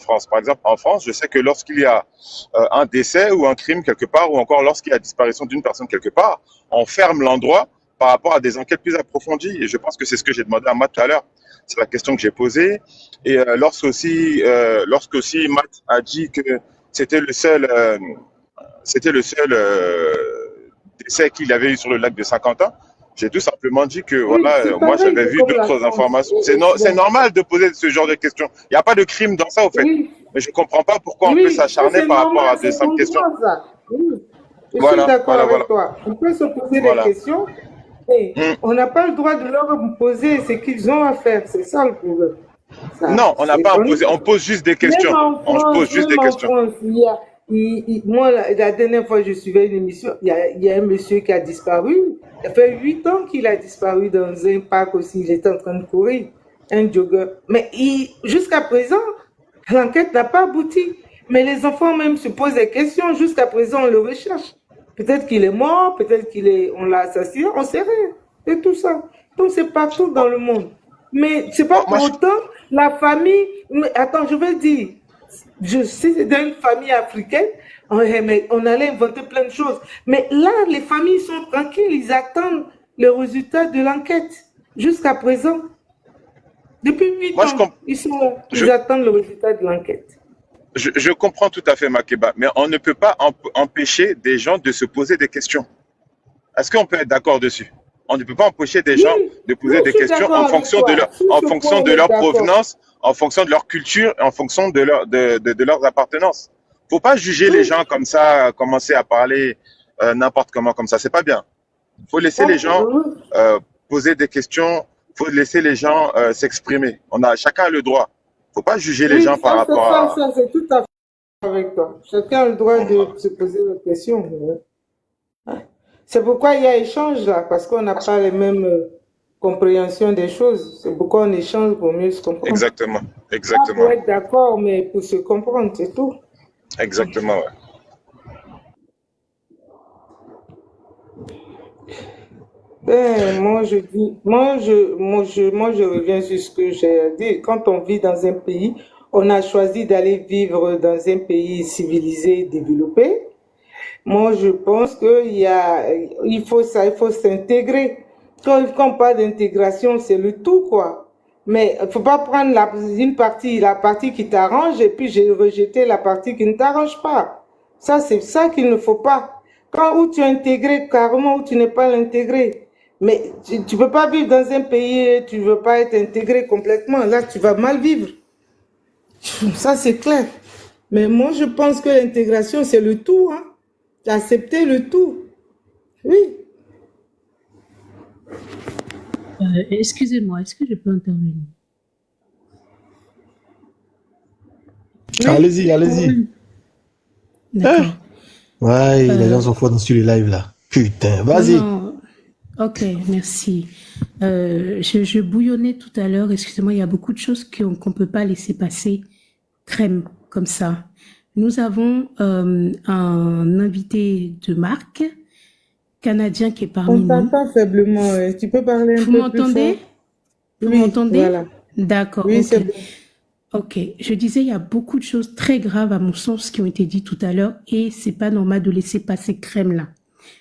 France. Par exemple, en France, je sais que lorsqu'il y a un décès ou un crime quelque part, ou encore lorsqu'il y a disparition d'une personne quelque part, on ferme l'endroit par rapport à des enquêtes plus approfondies. Et je pense que c'est ce que j'ai demandé à Matt tout à l'heure. C'est la question que j'ai posée. Et lorsque aussi Matt a dit que c'était le seul, euh, c'était le seul décès qu'il avait eu sur le lac de Saint-Quentin, j'ai tout simplement dit que Oui, voilà, c'est moi pareil, j'avais c'est vu comme la d'autres France. informations. C'est Bon, normal de poser ce genre de questions. Il n'y a pas de crime dans ça, au fait. oui, Mais je ne comprends pas pourquoi on peut oui, ça s'acharner c'est par rapport normal, à de c'est simples ton questions. droit, ça. Oui, je suis Voilà, d'accord voilà, voilà. avec toi. On peut se poser des Voilà. questions, mais Hmm. on n'a pas le droit de leur poser ce qu'ils ont à faire. C'est ça le problème. Ça, Non, on n'a c'est pas on imposé. On pose juste des Même questions. en On pose France, juste des questions. moi, la dernière fois je suivais une émission, il y a un monsieur qui a disparu. Ça fait 8 ans qu'il a disparu dans un parc aussi. Il était en train de courir, un jogger. Mais jusqu'à présent, l'enquête n'a pas abouti. Mais les enfants même se posent des questions. Jusqu'à présent, on le recherche. Peut-être qu'il est mort, on l'a assassiné, on ne sait rien. C'est tout ça. Donc c'est partout dans Bon, le monde. Mais c'est pas bon, pour autant la famille. Mais attends, je vais dire, si c'est dans une famille africaine, on allait inventer plein de choses. Mais là, les familles sont tranquilles, ils attendent le résultat de l'enquête. Jusqu'à présent, depuis huit moi, je, ans, comp- ils sont là, je, ils attendent le résultat de l'enquête. je comprends tout à fait, Makeba, mais on ne peut pas empêcher des gens de se poser des questions. Est-ce qu'on peut être d'accord dessus? On ne peut pas empêcher des Oui, gens de oui, poser je des suis questions d'accord avec toi. Sur en ce point, fonction on de est leur d'accord. provenance, en fonction de leur culture, en fonction de leurs appartenances. Faut pas juger les Oui, gens comme ça, commencer à parler n'importe comment comme ça. C'est pas bien. Faut laisser les gens oui, poser des questions. Faut laisser les gens s'exprimer. Chacun a le droit. Faut pas juger les oui, gens par rapport à. ça, c'est tout à fait avec toi. Chacun a le droit de se poser des questions. C'est pourquoi il y a échange là, parce qu'on n'a pas les mêmes compréhensions des choses. C'est pourquoi on échange pour mieux se comprendre. Exactement, Pas pour exactement, être d'accord, mais pour se comprendre, c'est tout. exactement. Ouais. Ben, moi, je reviens sur ce que j'ai dit. Quand on vit dans un pays, on a choisi d'aller vivre dans un pays civilisé, développé. Moi, je pense il faut s'intégrer. Quand on parle d'intégration, c'est le tout, quoi. Mais il ne faut pas prendre la partie qui t'arrange, et puis rejeter la partie qui ne t'arrange pas. Ça, c'est ça qu'il ne faut pas. Où tu es intégré carrément, où tu n'es pas intégré. Mais tu ne peux pas vivre dans un pays et tu ne veux pas être intégré complètement. Là, tu vas mal vivre. Ça, c'est clair. Mais moi, je pense que l'intégration, c'est le tout, hein. Accepter le tout. Oui. Excusez-moi, est-ce que je peux intervenir? Oui. Allez-y, allez-y. Hein? D'accord. Ouais, les gens Euh, sont forts sur les lives là. Putain, non, vas-y. non. Ok, merci. Je bouillonnais tout à l'heure. Excusez-moi, il y a beaucoup de choses qu'on peut pas laisser passer crème comme ça. Nous avons un invité de marque canadien qui est On parmi nous. t'entend faiblement. Tu peux parler un Vous peu plus fort? m'entendez? Vous Oui, m'entendez? voilà. D'accord, Oui, ok. c'est bon. Ok, je disais, il y a beaucoup de choses très graves à mon sens qui ont été dites tout à l'heure et c'est pas normal de laisser passer crème là.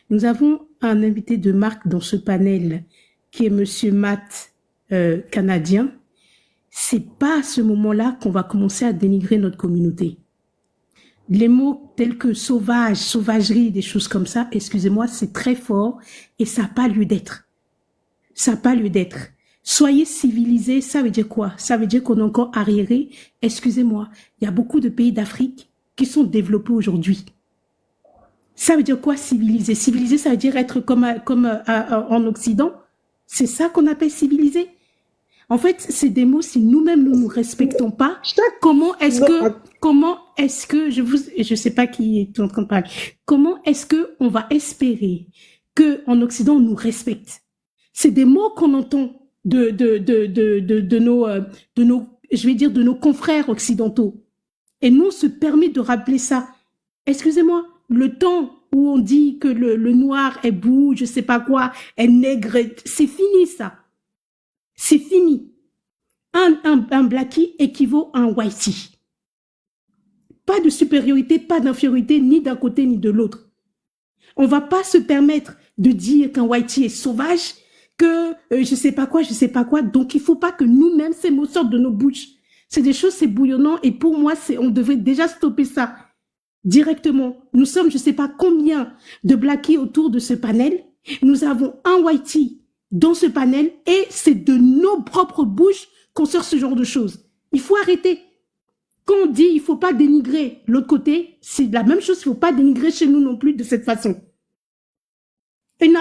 Nous avons un invité de marque dans ce panel qui est Monsieur Matt, canadien. C'est pas à ce moment-là qu'on va commencer à dénigrer notre communauté. Les mots tels que sauvage, sauvagerie, des choses comme ça, excusez-moi, c'est très fort et ça n'a pas lieu d'être. Ça n'a pas lieu d'être. Soyez civilisés, ça veut dire quoi? Ça veut dire qu'on est encore arriéré. Excusez-moi, il y a beaucoup de pays d'Afrique qui sont développés aujourd'hui. Ça veut dire quoi, civilisé? Civilisé, ça veut dire être comme en Occident. C'est ça qu'on appelle civilisé. En fait, c'est des mots, si nous-mêmes nous nous respectons pas, Chaque... comment Non, est-ce que, je sais pas qui est en train de parler, comment est-ce que on va espérer que en Occident on nous respecte? C'est des mots qu'on entend de nos, je vais dire, de nos confrères occidentaux. Et nous, on se permet de rappeler ça. Excusez-moi, le temps où on dit que le noir est bout, je sais pas quoi, est nègre, c'est fini ça. C'est fini. Un blackie équivaut à un whitey. Pas de supériorité, pas d'infériorité, ni d'un côté ni de l'autre. On ne va pas se permettre de dire qu'un Whitey est sauvage, que je sais pas quoi. Donc, il ne faut pas que nous-mêmes, ces mots sortent de nos bouches. C'est des choses, c'est bouillonnant. Et pour moi, on devrait déjà stopper ça directement. Nous sommes, je ne sais pas combien de Blackies autour de ce panel. Nous avons un Whitey dans ce panel et c'est de nos propres bouches qu'on sort ce genre de choses. Il faut arrêter. Quand on dit il ne faut pas dénigrer l'autre côté, c'est la même chose, il ne faut pas dénigrer chez nous non plus de cette façon. Et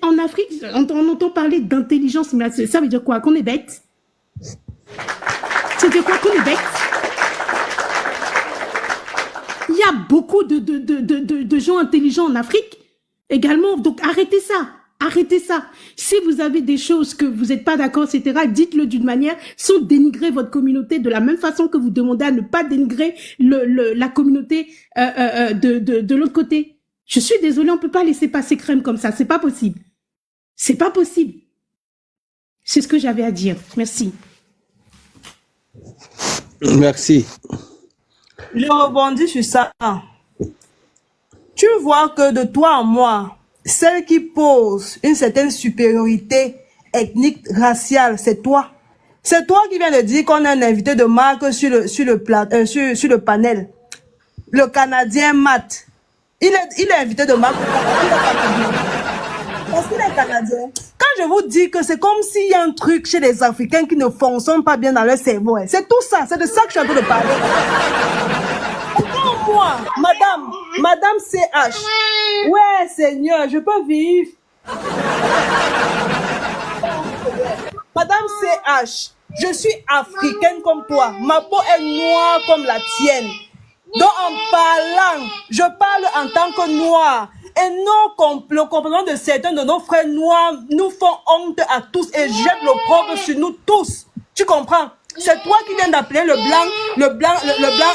en Afrique, on entend parler d'intelligence, mais ça veut dire quoi? Qu'on est bête? Ça veut dire quoi? Qu'on est bête? Il y a beaucoup de gens intelligents en Afrique également, donc arrêtez ça. Arrêtez ça. Si vous avez des choses que vous n'êtes pas d'accord, etc., dites-le d'une manière sans dénigrer votre communauté de la même façon que vous demandez à ne pas dénigrer la communauté de l'autre côté. Je suis désolée, on ne peut pas laisser passer crème comme ça. C'est pas possible. C'est pas possible. C'est ce que j'avais à dire. Merci. Merci. Je rebondis sur ça. Tu vois que de toi à moi, celle qui pose une certaine supériorité ethnique, raciale, c'est toi. C'est toi qui viens de dire qu'on a un invité de marque sur le panel. Le Canadien Matt. Il est invité de marque. Parce qu'il est Canadien. Quand je vous dis que c'est comme s'il y a un truc chez les Africains qui ne fonctionne pas bien dans leur cerveau. C'est tout ça. C'est de ça que je suis en train de parler. Moi, Madame CH. Ouais, Seigneur, je peux vivre. Madame CH, je suis africaine comme toi. Ma peau est noire comme la tienne. Donc en parlant, je parle en tant que noir. Et non, le comportement de certains de nos frères noirs nous font honte à tous et jettent l'opprobre sur nous tous. Tu comprends? C'est toi qui viens d'appeler le blanc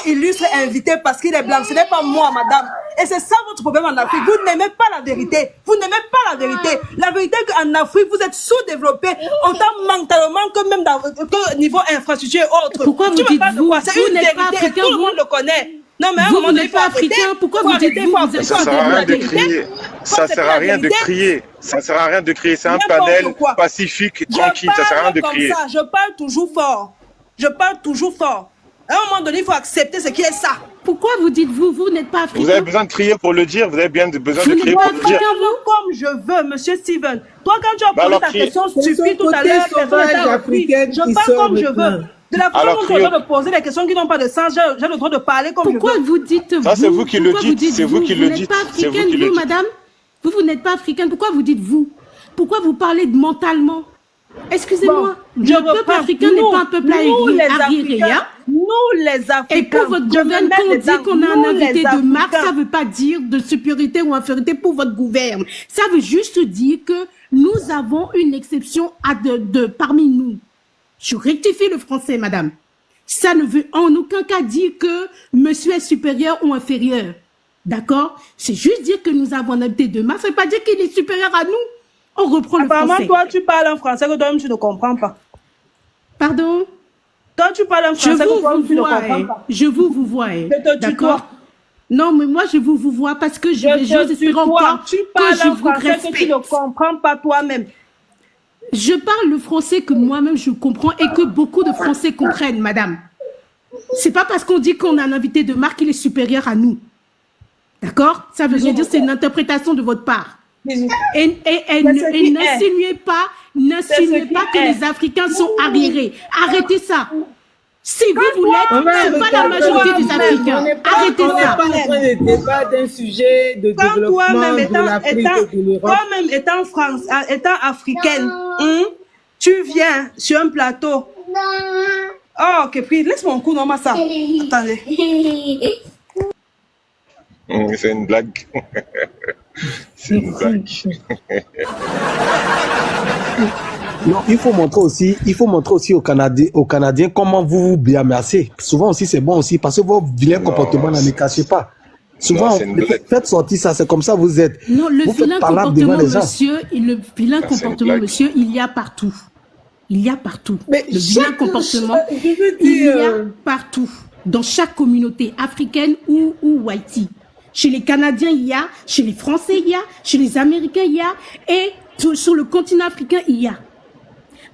illustre invité parce qu'il est blanc. Ce n'est pas moi, madame. Et c'est ça votre problème en Afrique. Vous n'aimez pas la vérité. Vous n'aimez pas la vérité. La vérité est qu'en Afrique, vous êtes sous-développé, autant mentalement que même que niveau infrastructure et autres. Pourquoi vous dites vous? C'est une vérité et tout le monde le connaît. Non, mais vous n'êtes pas africain. Pourquoi vous dites vous? Vous êtes ça sert à rien de crier. Ça sert à rien de crier. Ça sert à rien de crier. C'est un panel pacifique, tranquille. Ça sert à rien de crier. Je parle toujours fort. Je parle toujours fort. À un moment donné, il faut accepter ce qui est ça. Pourquoi vous dites vous n'êtes pas africain? Vous avez besoin de crier pour le dire. Vous avez bien besoin de crier pour le dire. Comme je veux, monsieur Steven. Toi, quand tu as posé ta question stupide tout à l'heure, je parle comme je veux. De la façon dont je dois poser les questions qui n'ont pas de sens, j'ai le droit de parler comme je veux. Pourquoi vous dites vous? Ça, c'est vous qui le dites. C'est vous qui le dites. Vous n'êtes pas africaine, vous, madame? Vous n'êtes pas africaine. Pourquoi vous dites vous? Pourquoi vous parlez de mentalement? Excusez-moi, le peuple africain n'est pas un peuple arriéré. Nous, les Africains. Et pour votre gouverne, quand on dit qu'on a un invité de marque, ça ne veut pas dire de supériorité ou infériorité pour votre gouverne. Ça veut juste dire que nous avons une exception parmi nous. Je rectifie le français, madame. Ça ne veut en aucun cas dire que monsieur est supérieur ou inférieur. D'accord? C'est juste dire que nous avons un invité de marque. Ça ne veut pas dire qu'il est supérieur à nous. On reprend le français. Apparemment, toi, tu parles un français que toi-même, tu ne comprends pas. Pardon? Toi, tu parles un français que toi-même, tu ne comprends pas. Je vous vois. D'accord? Non, mais moi, je vous vois parce que j'ose espérer encore tu parles que je un vous français respecte. que tu ne comprends pas toi-même. Je parle le français que moi-même, je comprends et que beaucoup de Français comprennent, madame. C'est pas parce qu'on dit qu'on a un invité de marque qu'il est supérieur à nous. D'accord? Ça veut dire que c'est une interprétation de votre part. Et n'insinuez pas que les Africains sont arriérés. Arrêtez ça. Si vous l'êtes, c'est pas la majorité des Africains. Arrêtez ça. On n'est pas en train de débattre d'un sujet de développement de l'Afrique et de l'Europe. Toi-même étant africaine, tu viens sur un plateau. Oh, ok, puis laisse mon coup, non, ça. Attendez. C'est une blague. C'est une blague. Non, il faut montrer aussi aux Canadiens comment vous bienmettez. Souvent aussi, c'est bon aussi, parce que vos vilains comportements, ne cachez pas. Souvent, faites sortir ça, c'est comme ça vous êtes. Non, le vous vilain comportement, monsieur, il y a partout. Il y a partout. Mais le vilain comportement, je veux dire, il y a partout. dans chaque communauté africaine ou whitey. Chez les Canadiens, il y a, chez les Français, il y a, chez les Américains, il y a, et sur le continent africain, il y a.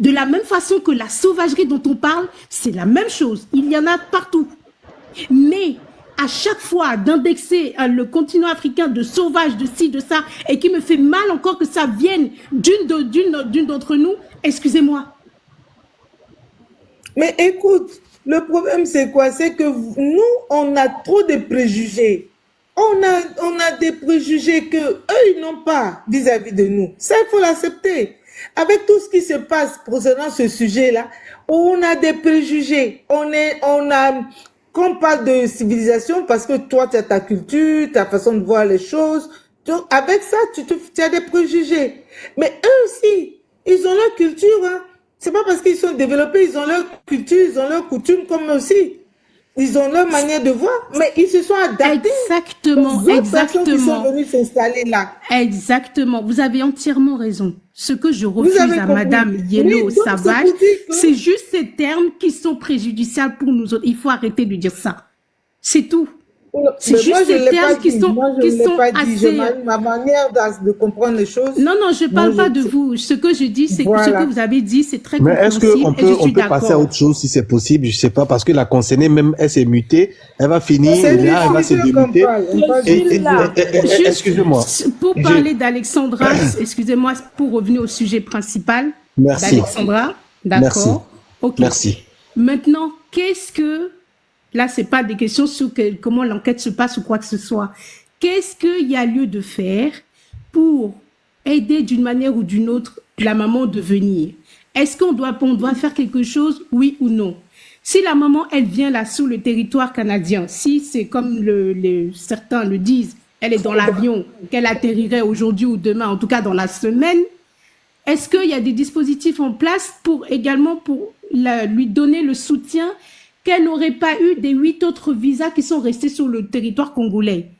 De la même façon que la sauvagerie dont on parle, c'est la même chose. Il y en a partout. Mais à chaque fois d'indexer le continent africain de sauvage, de ci, de ça, et qui me fait mal encore que ça vienne d'une d'entre nous, excusez-moi. Mais écoute, le problème c'est quoi? C'est que nous, on a trop de préjugés. On a des préjugés que eux ils n'ont pas vis-à-vis de nous. Ça, il faut l'accepter. Avec tout ce qui se passe concernant ce sujet-là, on a des préjugés. Quand on parle de civilisation, parce que toi, tu as ta culture, ta façon de voir les choses. Donc, avec ça, tu as des préjugés. Mais eux aussi, ils ont leur culture. Hein. C'est pas parce qu'ils sont développés, ils ont leur culture, ils ont leurs coutumes comme eux aussi. Ils ont leur manière de voir, mais ils se sont adaptés. Exactement, exactement. Qui sont venus s'installer là. Exactement. Vous avez entièrement raison. Ce que je refuse à Madame Yellow Savage, c'est juste ces termes qui sont préjudiciables pour nous autres. Il faut arrêter de dire ça. C'est tout. C'est juste ces termes qui sont assez... Ma manière de comprendre les choses... Non, je ne parle pas de vous. Ce que je dis, c'est que ce que vous avez dit, c'est très compréhensible. Mais est-ce qu'on peut passer à autre chose si c'est possible? Je ne sais pas, parce que la concernée, même, elle s'est mutée. Elle va finir, là, elle va se démuter. Excusez-moi. Pour parler d'Alexandra, excusez-moi, pour revenir au sujet principal d'Alexandra. D'accord. Ok. Merci. Maintenant, qu'est-ce que... Là, ce n'est pas des questions sur comment l'enquête se passe ou quoi que ce soit. Qu'est-ce qu'il y a lieu de faire pour aider d'une manière ou d'une autre la maman de venir? Est-ce qu'on doit faire quelque chose, oui ou non? Si la maman, elle vient là sur le territoire canadien, si c'est comme certains le disent, elle est dans l'avion, qu'elle atterrirait aujourd'hui ou demain, en tout cas dans la semaine, est-ce qu'il y a des dispositifs en place pour lui donner le soutien qu'elle n'aurait pas eu des 8 autres visas qui sont restés sur le territoire congolais?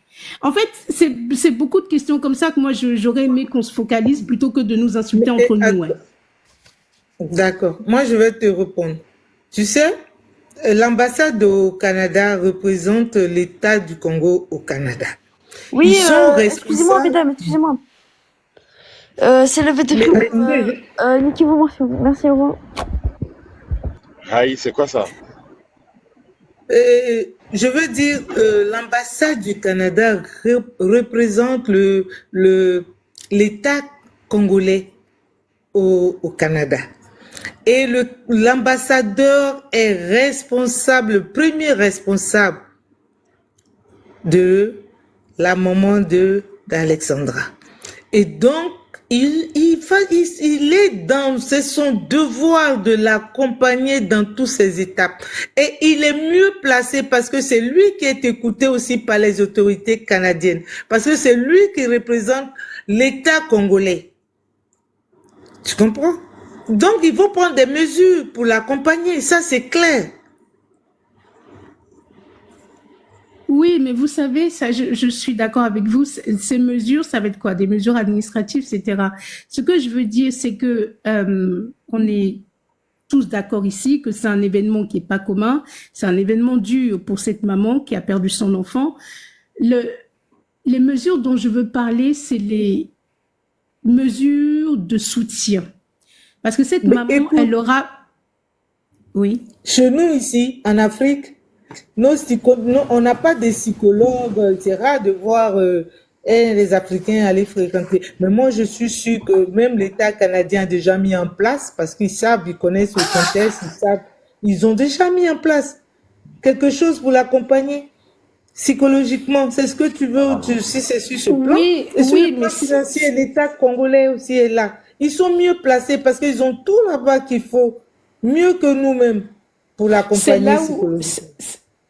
En fait, c'est beaucoup de questions comme ça que moi, j'aurais aimé qu'on se focalise plutôt que de nous insulter entre nous. Ouais. D'accord. Moi, je vais te répondre. Tu sais, l'ambassade au Canada représente l'État du Congo au Canada. Oui, excusez-moi, mesdames, excusez-moi. C'est le VTQ. Niquez-vous, merci, au revoir. Aïe, c'est quoi ça? Je veux dire, l'ambassade du Canada représente l'État congolais au Canada. Et l'ambassadeur est responsable, le premier responsable de la maman d'Alexandra. Et donc, c'est son devoir de l'accompagner dans toutes ces étapes. Et il est mieux placé parce que c'est lui qui est écouté aussi par les autorités canadiennes. Parce que c'est lui qui représente l'État congolais. Tu comprends? Donc, ils vont prendre des mesures pour l'accompagner. Ça, c'est clair. Oui, mais vous savez, ça, je suis d'accord avec vous. Ces mesures, ça va être quoi? Des mesures administratives, etc. Ce que je veux dire, c'est que on est tous d'accord ici que c'est un événement qui est pas commun. C'est un événement dur pour cette maman qui a perdu son enfant. Les mesures dont je veux parler, c'est les mesures de soutien. Parce que cette maman, écoute, elle aura... Oui. Chez nous, ici, en Afrique, on n'a pas de psychologues. C'est rare de voir les Africains aller fréquenter. Mais moi, je suis sûre que même l'État canadien a déjà mis en place, parce qu'ils savent, ils connaissent le contexte, ils ont déjà mis en place quelque chose pour l'accompagner psychologiquement. C'est ce que tu veux, si c'est sur ce plan. Oui, et sur le plan financier, l'État congolais aussi est là. Ils sont mieux placés parce qu'ils ont tout là-bas qu'il faut, mieux que nous-mêmes, pour l'accompagner psychologiquement.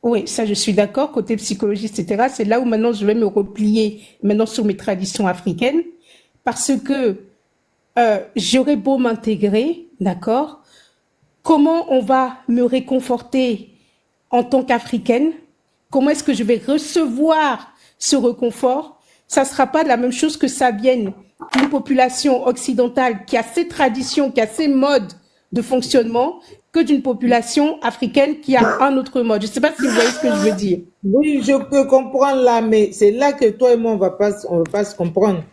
Oui, ça je suis d'accord, côté psychologie, etc. C'est là où maintenant je vais me replier maintenant sur mes traditions africaines, parce que j'aurais beau m'intégrer, d'accord, comment on va me réconforter en tant qu'Africaine? Comment est-ce que je vais recevoir ce réconfort? Ça ne sera pas la même chose que ça vienne d'une population occidentale qui a ses traditions, qui a ses modes de fonctionnement que d'une population africaine qui a un autre mode. Je ne sais pas si vous voyez ce que je veux dire. Oui, je peux comprendre là, mais c'est là que toi et moi, on va pas se comprendre.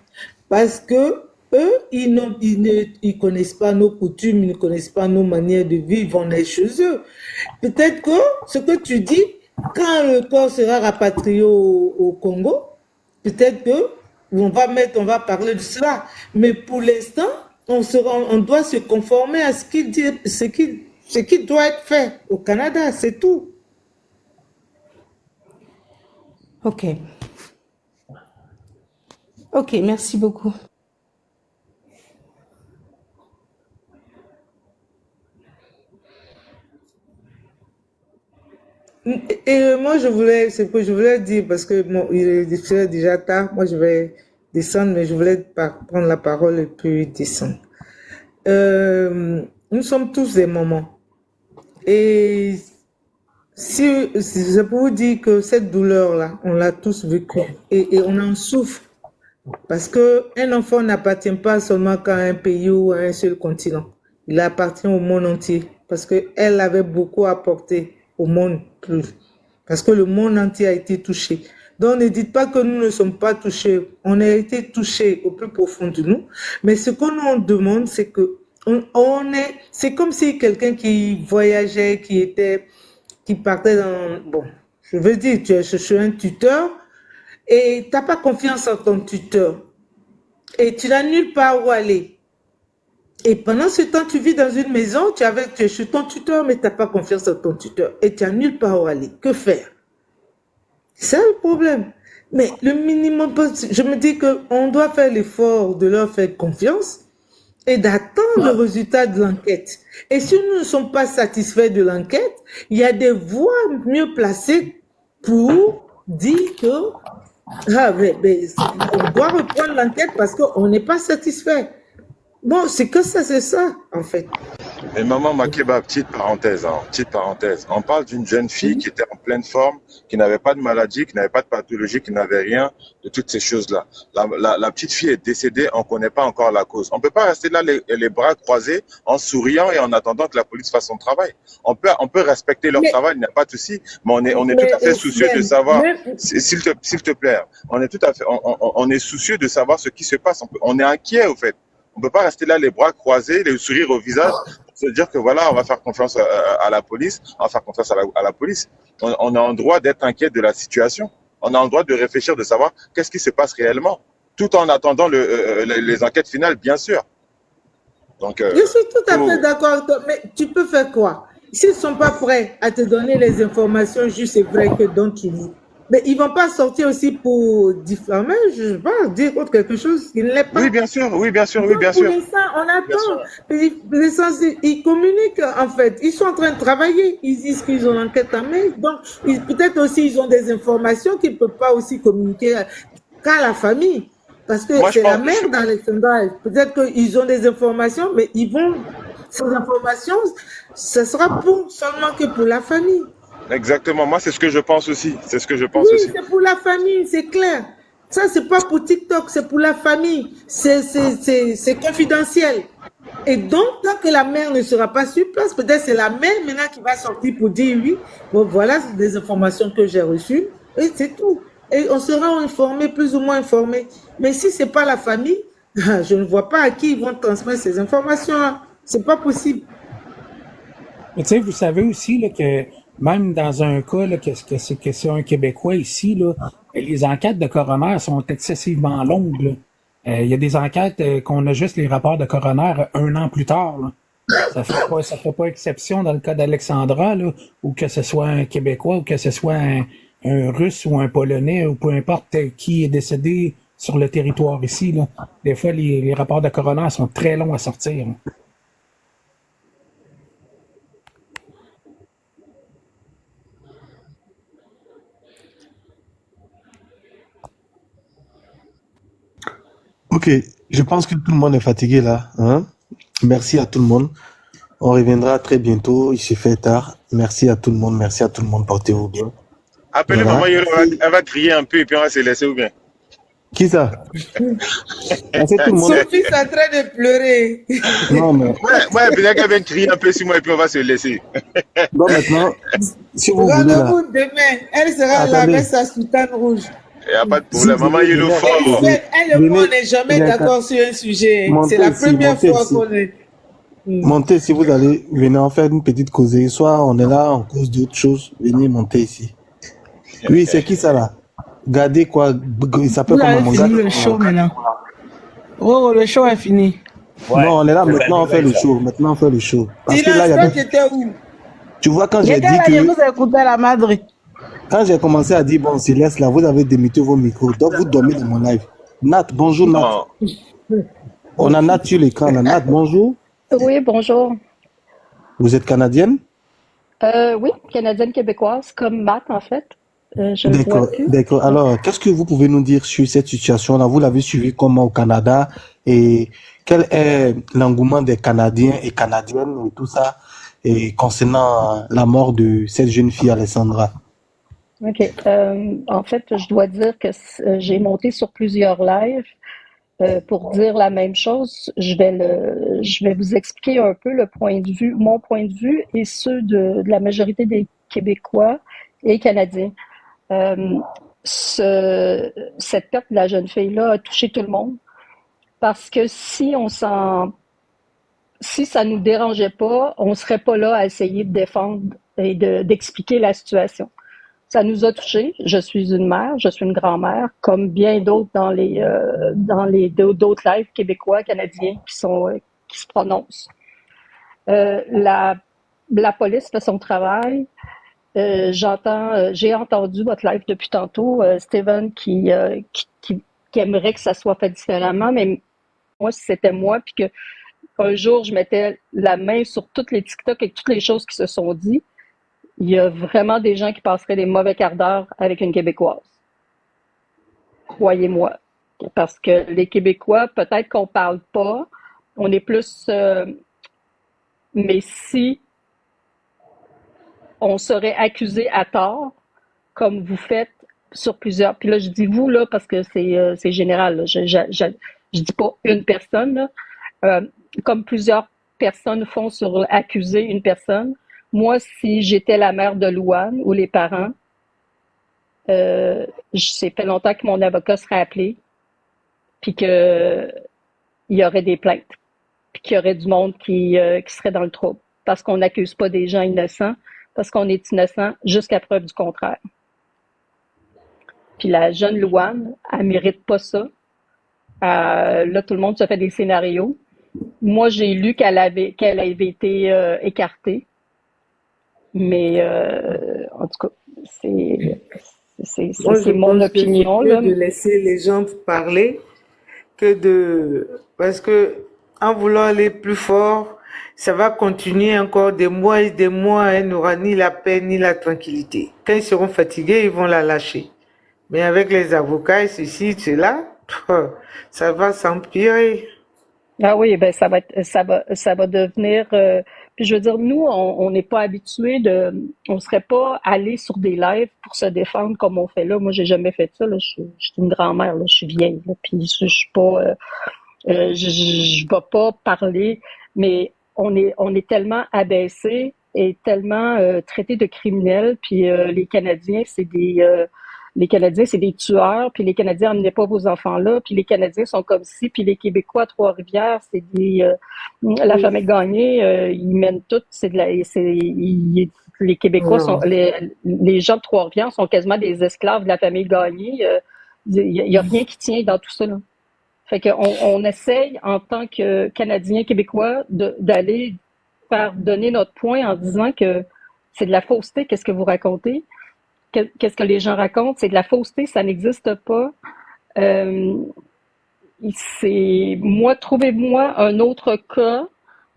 Parce que eux, ils connaissent pas nos coutumes, ils ne connaissent pas nos manières de vivre, on est chez eux. Peut-être que ce que tu dis, quand le corps sera rapatrié au Congo, peut-être que on va parler de cela. Mais pour l'instant, on doit se conformer à ce qui doit être fait au Canada, c'est tout. Ok. Ok, merci beaucoup. Et moi, c'est ce que je voulais dire, parce que bon, il est déjà tard, moi je vais descendre, mais je voulais prendre la parole et puis descendre. Nous sommes tous des mamans. Et si c'est pour vous dire que cette douleur-là, on l'a tous vécue et on en souffre. Parce qu'un enfant n'appartient pas seulement qu'à un pays ou à un seul continent. Il appartient au monde entier. Parce qu'elle avait beaucoup apporté au monde plus. Parce que le monde entier a été touché. Donc ne dites pas que nous ne sommes pas touchés. On a été touchés au plus profond de nous. Mais ce qu'on nous demande, c'est que c'est comme si quelqu'un qui voyageait, qui partait dans, bon, je veux dire, tu es chez un tuteur et tu n'as pas confiance en ton tuteur et tu n'as nulle part où aller. Et pendant ce temps, tu vis dans une maison, tu es chez ton tuteur, mais tu n'as pas confiance en ton tuteur et tu n'as nulle part où aller. Que faire? C'est ça le problème. Mais le minimum, je me dis qu'on doit faire l'effort de leur faire confiance et d'attendre le résultat de l'enquête. Et si nous ne sommes pas satisfaits de l'enquête, il y a des voies mieux placées pour dire que on doit reprendre l'enquête parce qu'on n'est pas satisfait. Bon, c'est ça, en fait. Et maman Makeba, petite parenthèse. On parle d'une jeune fille qui était en pleine forme, qui n'avait pas de maladie, qui n'avait pas de pathologie, qui n'avait rien de toutes ces choses-là. La petite fille est décédée, on ne connaît pas encore la cause. On ne peut pas rester là les bras croisés en souriant et en attendant que la police fasse son travail. On peut respecter leur travail, il n'y a pas de souci, mais on est tout à fait soucieux de savoir, s'il te plaît, on est soucieux de savoir ce qui se passe. On est inquiet au fait. On ne peut pas rester là les bras croisés, les sourires au visage, pour se dire que voilà, on va faire confiance à la police, on va faire confiance à la police. On a le droit d'être inquiet de la situation. On a le droit de réfléchir, de savoir qu'est-ce qui se passe réellement, tout en attendant les enquêtes finales, bien sûr. Donc, je suis tout à fait d'accord, mais tu peux faire quoi? S'ils ne sont pas prêts à te donner les informations justes et vraies dont tu dis, mais ils ne vont pas sortir aussi pour diffamer, je ne sais pas, dire autre quelque chose qui ne l'est pas. Oui, bien sûr. Pour l'instant, on attend. Ils communiquent, en fait. Ils sont en train de travailler. Ils disent qu'ils ont l'enquête en main. Donc, peut-être aussi, ils ont des informations qu'ils ne peuvent pas aussi communiquer qu'à la famille. Parce que c'est la mère d'Alexandra. Peut-être qu'ils ont des informations, mais ces informations, ce sera seulement que pour la famille. Exactement, moi c'est ce que je pense aussi. Oui, c'est pour la famille, c'est clair. Ça, c'est pas pour TikTok, c'est pour la famille. C'est confidentiel. Et donc, tant que la mère ne sera pas sur place, peut-être c'est la mère maintenant qui va sortir pour dire oui, bon voilà, c'est des informations que j'ai reçues, et c'est tout. Et on sera informé, plus ou moins informé. Mais si c'est pas la famille, je ne vois pas à qui ils vont transmettre ces informations-là. C'est pas possible. Mais tu sais, vous savez aussi là, que même dans un cas là, que c'est un Québécois ici, là, les enquêtes de coroner sont excessivement longues. Il y a des enquêtes qu'on a juste les rapports de coroner 1 an plus tard. Là. Ça fait pas exception dans le cas d'Alexandra, là, ou que ce soit un Québécois, ou que ce soit un Russe ou un Polonais, ou peu importe qui est décédé sur le territoire ici. Là. Des fois, les rapports de coroner sont très longs à sortir. Là. Ok, je pense que tout le monde est fatigué là. Hein? Merci à tout le monde. On reviendra très bientôt. Il se fait tard. Merci à tout le monde. Portez-vous bien. Appelez maman Yolo, elle va crier un peu et puis on va se laisser ou bien. Qui ça? C'est tout le monde. Son fils est en train de pleurer. Non, mais. Ouais, peut-être qu'elle vient crier un peu sur moi et puis on va se laisser. Donc maintenant, si vous voulez là. Rendez-vous demain. Elle sera là Attendez. avec sa soutane rouge. Il n'y a pas de problème. Maman, il est le fort. Elle et moi, on n'est jamais d'accord sur un sujet. C'est la première fois qu'on est. Montez, si vous allez, venez en faire une petite causerie. Soit on est là, on cause d'autres choses. Venez monter ici. Oui, c'est qui ça là? Gardez quoi? Il s'appelle Vous comment avez mon fini gars? le show maintenant. Oh, le show est fini. Non, on est là, maintenant on fait le show. Maintenant on fait le show. Parce que là, il y a Dylan, des... toi, t'étais où? Tu vois, quand j'ai J'étais dit là, je que. vous écoutais à la madre. Quand j'ai commencé à dire, bon, se laisse là, vous avez démuté vos micros. Donc vous dormez dans mon live. Nat, bonjour Nat. Non. On a Nat sur l'écran. là. Nat, bonjour. Oui, bonjour. Vous êtes canadienne? Oui, canadienne québécoise, comme Matt, en fait. Je le vois D'accord, plus. d'accord. Alors, qu'est-ce que vous pouvez nous dire sur cette situation-là? Vous l'avez suivi comment au Canada? Et quel est l'engouement des Canadiens et Canadiennes et tout ça et concernant la mort de cette jeune fille Alessandra? OK. En fait, je dois dire que j'ai monté sur plusieurs lives pour dire la même chose. Je vais vous expliquer un peu mon point de vue et ceux de la majorité des Québécois et Canadiens. Cette perte de la jeune fille-là a touché tout le monde parce que si ça nous dérangeait pas, on serait pas là à essayer de défendre et d'expliquer la situation. Ça nous a touchés. Je suis une mère, je suis une grand-mère, comme bien d'autres dans d'autres lives québécois, canadiens qui se prononcent. La police fait son travail. J'ai entendu votre live depuis tantôt, Steven, qui aimerait que ça soit fait différemment, mais moi, si c'était moi, puis que un jour, je mettais la main sur toutes les TikTok et toutes les choses qui se sont dites, il y a vraiment des gens qui passeraient des mauvais quarts d'heure avec une Québécoise. Croyez-moi. Parce que les Québécois, peut-être qu'on parle pas, on est plus... mais si on serait accusé à tort, comme vous faites sur plusieurs... Puis là, je dis vous, là, parce que c'est général. Là. Je dis pas une personne, là. Comme plusieurs personnes font sur accuser une personne. Moi, si j'étais la mère de Louane ou les parents, ça fait longtemps que mon avocat serait appelé, puis qu'il y aurait des plaintes, puis qu'il y aurait du monde qui serait dans le trouble, parce qu'on n'accuse pas des gens innocents, parce qu'on est innocent jusqu'à preuve du contraire. Puis la jeune Louane, elle mérite pas ça. Là, tout le monde se fait des scénarios. Moi, j'ai lu qu'elle avait été écartée. Mais en tout cas, c'est mon opinion. Là. De laisser les gens parler parce que en voulant aller plus fort, ça va continuer encore des mois et des mois. Elle n'aura ni la paix ni la tranquillité. Quand ils seront fatigués, ils vont la lâcher. Mais avec les avocats et ceci, cela, ça va s'empirer. Ah oui, ben ça va devenir. Puis je veux dire, nous, on n'est pas habitués on serait pas allé sur des lives pour se défendre comme on fait là. Moi, j'ai jamais fait ça. Là. Je suis une grand-mère, là, je suis vieille, là, puis je suis pas, je vais pas parler, mais on est tellement abaissés et tellement traités de criminels. Puis les Canadiens, c'est des tueurs, puis les Canadiens emmenez pas vos enfants là, puis les Canadiens sont comme ci, puis les Québécois à Trois-Rivières, c'est la famille Gagné, ils mènent tout, les Québécois sont, les gens de Trois-Rivières sont quasiment des esclaves de la famille Gagné, il y a rien qui tient dans tout ça, là. Fait qu'on essaye, en tant que Canadiens québécois, d'aller faire donner notre point en disant que c'est de la fausseté, qu'est-ce que vous racontez? Qu'est-ce que les gens racontent? C'est de la fausseté, ça n'existe pas. Trouvez-moi un autre cas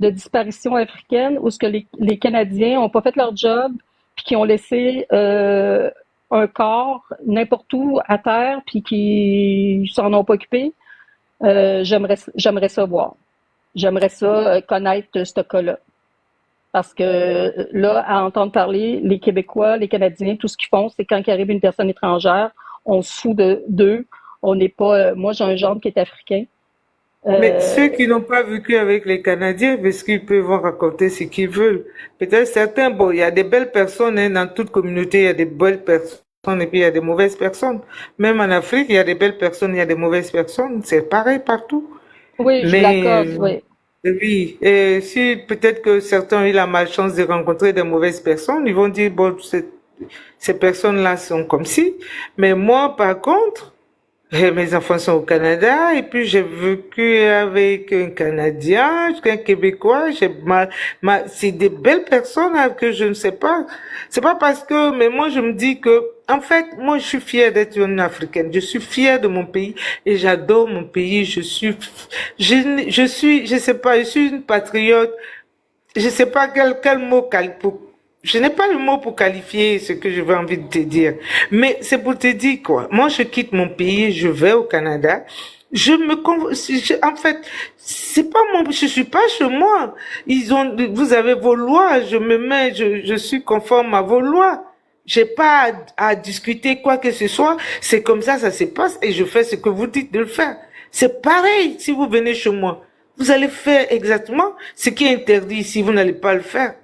de disparition africaine où ce que les Canadiens n'ont pas fait leur job puis qui ont laissé un corps n'importe où à terre puis qui s'en ont pas occupé. J'aimerais ça voir. J'aimerais ça connaître ce cas-là. Parce que là, à entendre parler, les Québécois, les Canadiens, tout ce qu'ils font, c'est quand il arrive une personne étrangère, on se fout d'eux, On n'est pas. Moi, j'ai un gendre qui est africain. Mais ceux qui n'ont pas vécu avec les Canadiens, parce qu'ils peuvent en raconter ce qu'ils veulent. Peut-être certains, bon, il y a des belles personnes, hein, dans toute communauté, il y a des belles personnes et puis il y a des mauvaises personnes. Même en Afrique, il y a des belles personnes, il y a des mauvaises personnes. C'est pareil partout. Oui, je l'accorde, oui. Oui, si peut-être que certains ont eu la malchance de rencontrer des mauvaises personnes, ils vont dire, bon, ces personnes-là sont comme ci. Mais moi, par contre, mes enfants sont au Canada et puis j'ai vécu avec un Canadien, un Québécois. C'est des belles personnes hein, que je ne sais pas. C'est pas parce que, mais moi je me dis que, en fait, moi je suis fière d'être une Africaine. Je suis fière de mon pays et j'adore mon pays. Je sais pas, je suis une patriote. Je sais pas quel mot je n'ai pas le mot pour qualifier ce que je veux envie de te dire. Mais c'est pour te dire quoi. Moi, je quitte mon pays, je vais au Canada. En fait, c'est pas je suis pas chez moi. Vous avez vos lois, je suis conforme à vos lois. J'ai pas à discuter quoi que ce soit. C'est comme ça se passe et je fais ce que vous dites de le faire. C'est pareil si vous venez chez moi. Vous allez faire exactement ce qui est interdit ici, vous n'allez pas le faire.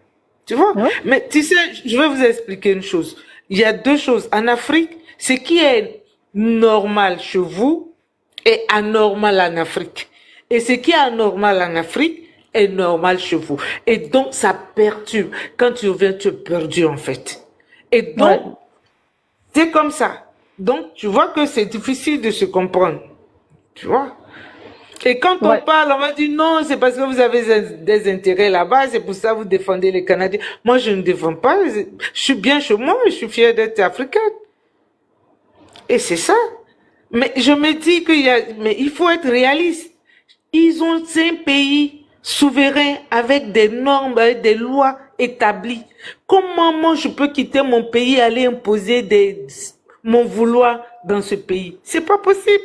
Tu vois? Ouais. Mais tu sais, je vais vous expliquer une chose. Il y a deux choses. En Afrique, ce qui est normal chez vous est anormal en Afrique. Et ce qui est anormal en Afrique est normal chez vous. Et donc, ça perturbe. Quand tu reviens, tu es perdu en fait. Et donc, c'est comme ça. Donc, tu vois que c'est difficile de se comprendre. Tu vois? Et quand on parle, on va dire non, c'est parce que vous avez des intérêts là-bas, c'est pour ça que vous défendez les Canadiens. Moi, je ne défends pas. Je suis bien chez moi, je suis fière d'être africaine. Et c'est ça. Mais je me dis mais il faut être réaliste. C'est un pays souverain avec des normes, avec des lois établies. Comment moi je peux quitter mon pays et aller imposer mon vouloir dans ce pays? C'est pas possible.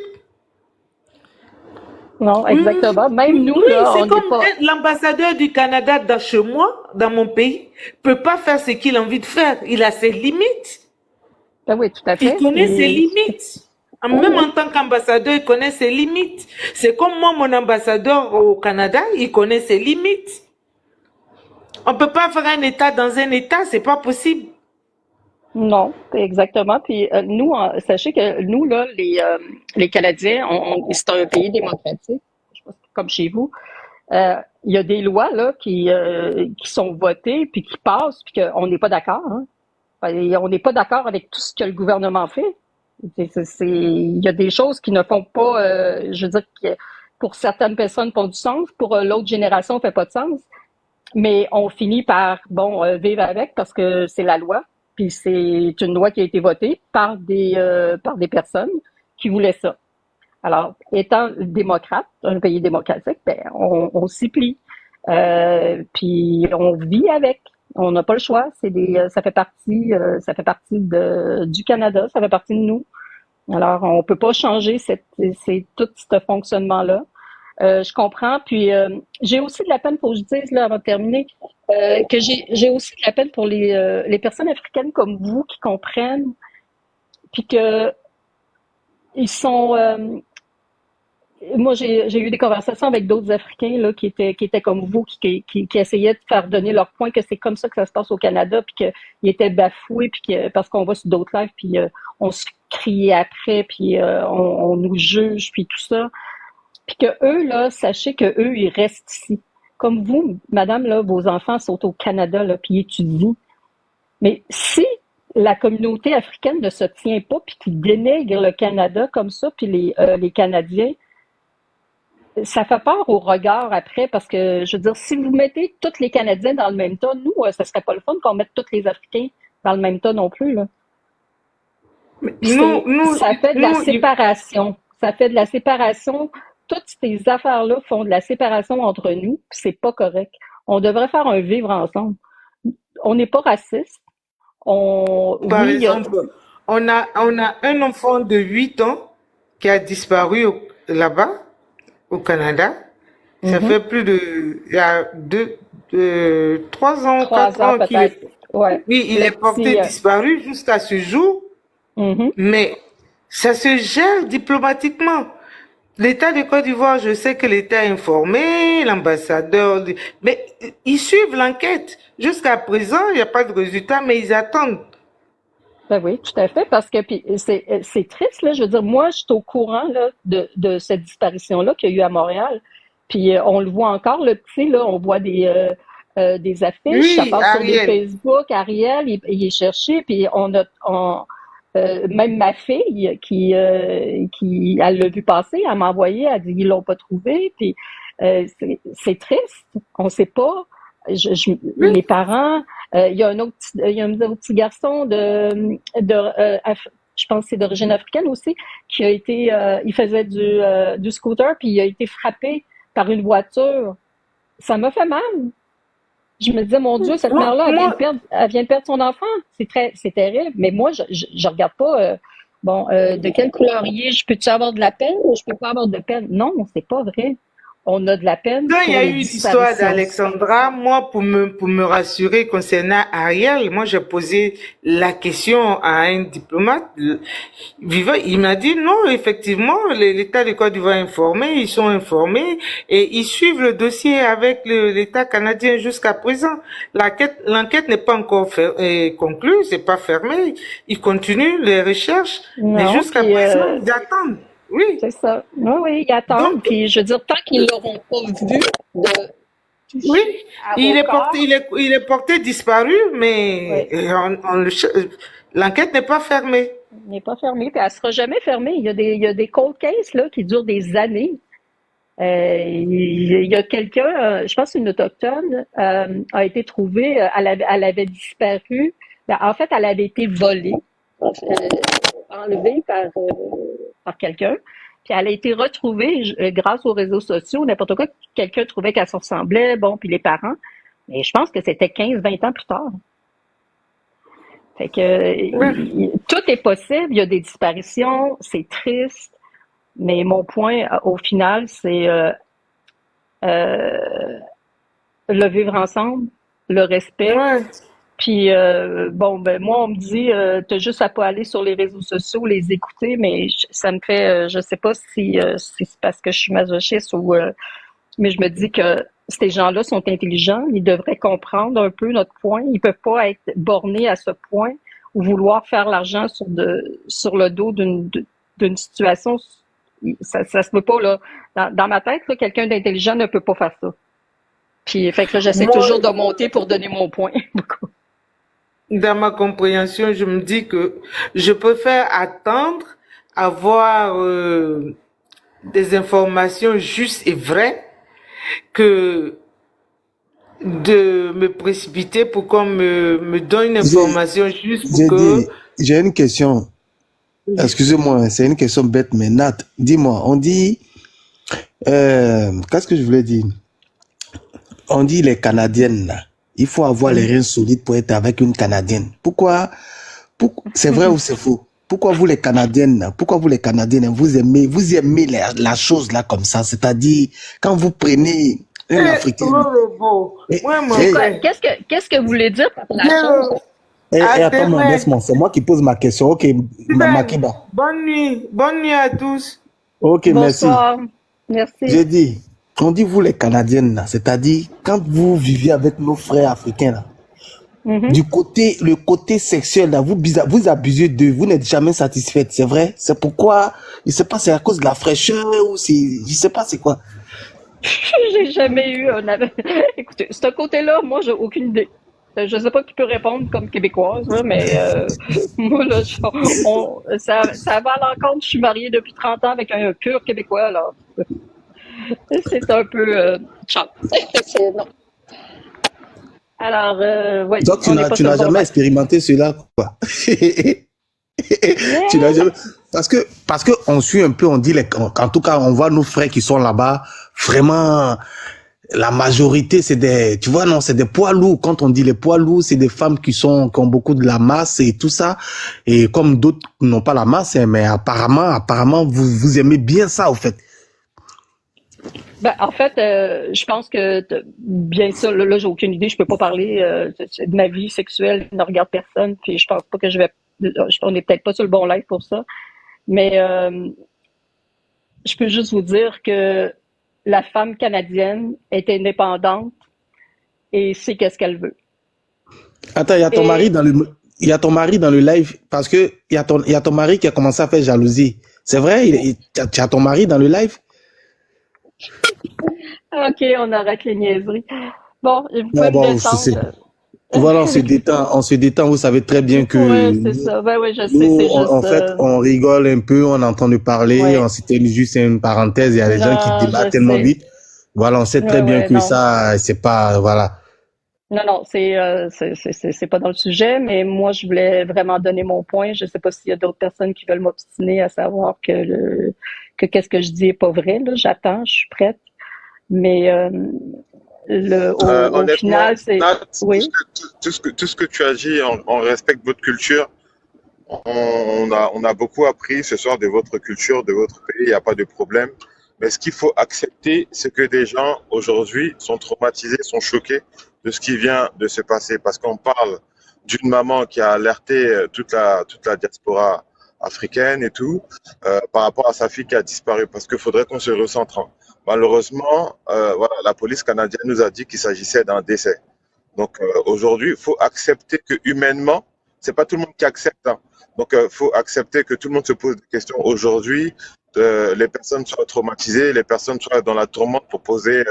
Non, exactement. Même nous, oui, là, c'est comme l'ambassadeur du Canada chez moi, dans mon pays, peut pas faire ce qu'il a envie de faire. Il a ses limites. Ben oui, tout à fait. Il connaît ses limites. Même en tant qu'ambassadeur, il connaît ses limites. C'est comme moi, mon ambassadeur au Canada, il connaît ses limites. On peut pas faire un État dans un État, c'est pas possible. Non, exactement. Puis nous, sachez que nous, là, les Canadiens, c'est un pays démocratique, je pense que comme chez vous. Il y a des lois là qui sont votées puis qui passent puis qu'on n'est pas d'accord. Hein. On n'est pas d'accord avec tout ce que le gouvernement fait. Il y a des choses qui ne font pas, je veux dire, que pour certaines personnes font du sens, pour l'autre génération, ça fait pas de sens. Mais on finit par vivre avec parce que c'est la loi. Puis c'est une loi qui a été votée par des personnes qui voulaient ça. Alors, étant démocrate, un pays démocratique, on s'y plie. Puis on vit avec. On n'a pas le choix. Ça fait partie du Canada, ça fait partie de nous. Alors, on peut pas changer tout ce fonctionnement-là. Je comprends. Puis j'ai aussi de la peine, faut que je dise là avant de terminer, que j'ai aussi de la peine pour les personnes africaines comme vous qui comprennent, puis que ils sont. Moi, j'ai eu des conversations avec d'autres Africains là qui étaient comme vous, qui essayaient de faire donner leur point que c'est comme ça que ça se passe au Canada, puis qu'ils étaient bafoués, puis parce qu'on va sur d'autres lives, puis on se criait après, puis on nous juge, puis tout ça. Puis que eux, là, sachez que eux, ils restent ici. Comme vous, madame, là, vos enfants sont au Canada, là, puis ils étudient. Mais si la communauté africaine ne se tient pas, puis qu'ils dénigrent le Canada comme ça, puis les Canadiens, ça fait peur au regard après, parce que, je veux dire, si vous mettez tous les Canadiens dans le même tas, nous, ça serait pas le fun qu'on mette tous les Africains dans le même tas non plus, là. Ça fait de la séparation. Ça fait de la séparation. Toutes ces affaires-là font de la séparation entre nous, puis c'est pas correct. On devrait faire un vivre ensemble. On n'est pas raciste. Par exemple, on a un enfant de 8 ans qui a disparu là-bas, au Canada. Ça fait plus il y a 3 ans, 4 ans qu'il est. Ouais. Oui, il est porté disparu jusqu'à ce jour. Mais Ça se gère diplomatiquement. L'État de Côte d'Ivoire, je sais que l'État a informé, l'ambassadeur, mais ils suivent l'enquête. Jusqu'à présent, il n'y a pas de résultat, mais ils attendent. Ben oui, tout à fait, parce que puis c'est triste, là. Je veux dire, moi, je suis au courant là, de cette disparition-là qu'il y a eu à Montréal. Puis on le voit encore, le petit, là, on voit des affiches, ça Oui, passe sur des Ariel. Facebook, Ariel, il est cherché, puis même ma fille elle l'a vu passer, elle m'a envoyé, elle dit ils l'ont pas trouvé, puis c'est triste, on sait pas. Oui. Les parents, il y a un autre petit garçon je pense que c'est d'origine africaine aussi, qui a été, il faisait du scooter, puis il a été frappé par une voiture. Ça m'a fait mal. Je me disais, mon Dieu, cette mère-là, elle vient de perdre son enfant. C'est terrible. Mais moi, je regarde pas, de quelle couleur il est. Je peux-tu avoir de la peine ou je peux pas avoir de peine? Non, c'est pas vrai. On a de la peine Quand il y pour a les eu l'histoire disparitions. d'Alexandra, moi, pour me rassurer concernant Ariel, moi, j'ai posé la question à un diplomate vivant. Il m'a dit non, effectivement, l'État de Côte d'Ivoire est informé, ils sont informés et ils suivent le dossier avec l'État canadien jusqu'à présent. L'enquête n'est pas encore conclue, c'est pas fermé. Ils continuent les recherches, mais Non, jusqu'à puis présent, ils attendent. Oui. c'est ça. Oui, ils attendent. Donc, Puis je veux dire, tant qu'ils l'auront pas vu de toucher oui, au corps, il est porté disparu, mais oui, l'enquête n'est pas fermée. il n'est pas fermé. Puis elle sera jamais fermée. Il y a des cold cases là qui durent des années. Il y a quelqu'un, je pense une autochtone, a été trouvée, elle avait disparu. Ben, en fait, elle avait été volée, enlevée par quelqu'un. Puis elle a été retrouvée grâce aux réseaux sociaux, n'importe quoi. Quelqu'un trouvait qu'elle se ressemblait, bon, puis les parents. Mais je pense que c'était 15-20 ans plus tard. Fait que tout est possible, il y a des disparitions, c'est triste. Mais mon point, au final, c'est le vivre ensemble, le respect. Ouais. Puis, moi, on me dit, t'as juste à pas aller sur les réseaux sociaux, les écouter, mais ça me fait, je sais pas si c'est parce que je suis masochiste ou, mais je me dis que ces gens-là sont intelligents, ils devraient comprendre un peu notre point. Ils peuvent pas être bornés à ce point ou vouloir faire l'argent sur le dos d'une situation. Ça se peut pas, là. Dans ma tête, là, quelqu'un d'intelligent ne peut pas faire ça. Puis, fait que là, j'essaie toujours de monter pour donner mon point. Dans ma compréhension, je me dis que je préfère attendre, avoir des informations justes et vraies que de me précipiter pour qu'on me donne une information juste pour que... J'ai une question. Excusez-moi, c'est une question bête, mais Nat, dis-moi, on dit... qu'est-ce que je voulais dire? On dit les Canadiennes, là. Il faut avoir les reins solides pour être avec une Canadienne. Pourquoi c'est vrai ou c'est faux? Pourquoi vous les Canadiennes, vous aimez la chose là comme ça? C'est-à-dire, quand vous prenez un Africain... Qu'est-ce que vous voulez dire par la chose? Attends, laisse-moi, c'est moi qui pose ma question. Ok, Makiba. Bonne nuit à tous. Ok, bonsoir. Merci. J'ai dit, on dit vous les Canadiennes, là, c'est-à-dire, quand vous vivez avec nos frères africains, là, le côté sexuel, là, vous abusez d'eux, vous n'êtes jamais satisfaite, c'est vrai? C'est pourquoi, je sais pas, c'est à cause de la fraîcheur ou je sais pas c'est quoi. J'ai jamais eu Écoutez, ce côté-là, moi, j'ai aucune idée. Je sais pas qui peut répondre comme québécoise, là, mais moi, là, ça va à l'encontre. Je suis mariée depuis 30 ans avec un pur Québécois, alors c'est un peu non. Alors, ouais. Donc, tu n'as jamais expérimenté cela, quoi. Tu n'as jamais... Parce que on suit un peu, on dit, en tout cas, on voit nos frères qui sont là-bas, vraiment... La majorité, c'est des poids lourds. Quand on dit les poids lourds, c'est des femmes qui ont beaucoup de la masse et tout ça. Et comme d'autres n'ont pas la masse, mais apparemment, vous aimez bien ça, au fait. Ben, en fait, je pense que, bien sûr, là, j'ai aucune idée. Je peux pas parler de ma vie sexuelle. Je ne regarde personne. Puis je pense pas que on est peut-être pas sur le bon live pour ça. Mais je peux juste vous dire que la femme canadienne est indépendante et sait qu'est-ce qu'elle veut. Attends, il y a ton mari dans le... Il y a ton mari dans le live parce que il y a ton mari qui a commencé à faire jalousie. C'est vrai, tu as ton mari dans le live? Ok, on arrête les niaiseries. Bon, vous pouvez me descendre. Voilà, on se détend, vous savez très bien que... Oui, c'est ça. Ben oui, je sais, c'est juste... En fait, on rigole un peu, on entend parler, c'était juste une parenthèse, il y a des gens qui débattent tellement vite. Voilà, on sait très bien que ça, c'est pas... Voilà. Non, c'est pas dans le sujet, mais moi, je voulais vraiment donner mon point. Je sais pas s'il y a d'autres personnes qui veulent m'obstiner à savoir que qu'est-ce que je dis est pas vrai, là. J'attends, je suis prête. Mais au final, c'est... Oui. Tout ce que tu as dit, on respecte votre culture. On a beaucoup appris ce soir de votre culture, de votre pays, il n'y a pas de problème. Mais ce qu'il faut accepter, c'est que des gens, aujourd'hui, sont traumatisés, sont choqués de ce qui vient de se passer. Parce qu'on parle d'une maman qui a alerté toute la diaspora africaine et tout, par rapport à sa fille qui a disparu. Parce qu'il faudrait qu'on se recentre. Malheureusement, voilà, la police canadienne nous a dit qu'il s'agissait d'un décès. Donc aujourd'hui, il faut accepter que humainement, c'est pas tout le monde qui accepte. Hein. Donc faut accepter que tout le monde se pose des questions aujourd'hui. Les personnes soient traumatisées, les personnes soient dans la tourmente pour poser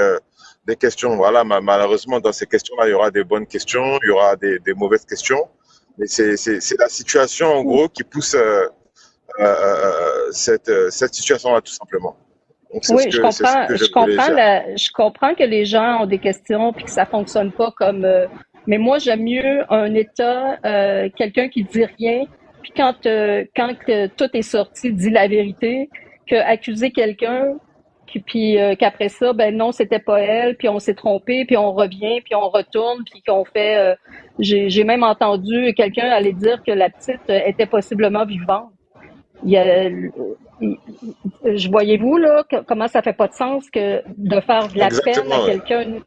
des questions. Voilà, malheureusement, dans ces questions-là, il y aura des bonnes questions, il y aura des mauvaises questions. Mais c'est la situation, en gros, qui pousse cette situation-là, tout simplement. Donc, oui, je comprends que les gens ont des questions puis que ça fonctionne pas comme... mais moi, j'aime mieux un État, quelqu'un qui dit rien, puis quand tout est sorti, dit la vérité, qu'accuser quelqu'un, puis qu'après ça, ben non, c'était pas elle, puis on s'est trompé, puis on revient, puis on retourne, puis qu'on fait... j'ai même entendu quelqu'un aller dire que la petite était possiblement vivante. Voyez-vous là comment ça fait pas de sens que de faire de la peine à quelqu'un.